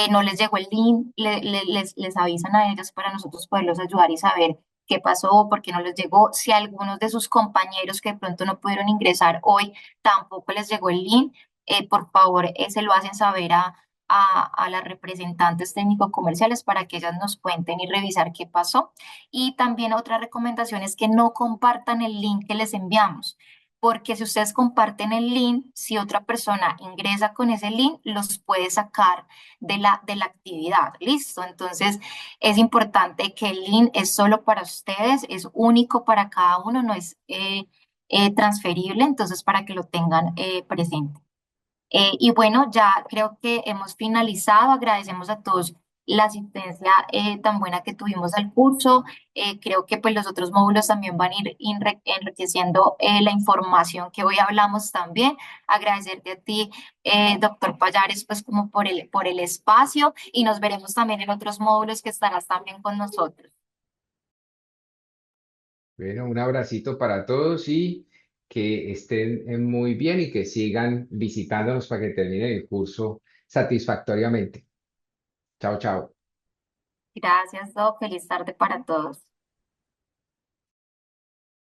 no les llegó el link, les avisan a ellos para nosotros poderlos ayudar y saber qué pasó, por qué no les llegó. Si a algunos de sus compañeros que de pronto no pudieron ingresar hoy tampoco les llegó el link, por favor, se lo hacen saber a las representantes técnico-comerciales para que ellas nos cuenten y revisar qué pasó. Y también otra recomendación es que no compartan el link que les enviamos. Porque si ustedes comparten el link, si otra persona ingresa con ese link, los puede sacar de la actividad. ¿Listo? Entonces, es importante que el link es solo para ustedes, es único para cada uno, no es transferible, entonces para que lo tengan presente. Y bueno, ya creo que hemos finalizado. Agradecemos a todos la asistencia tan buena que tuvimos al curso. Creo que pues los otros módulos también van a ir enriqueciendo la información que hoy hablamos también. Agradecerte a ti, doctor Payares, pues como por el espacio y nos veremos también en otros módulos que estarás también con nosotros. Bueno, un abracito para todos y que estén muy bien y que sigan visitándonos para que terminen el curso satisfactoriamente. Chao, chao. Gracias, Doc. Feliz tarde para todos.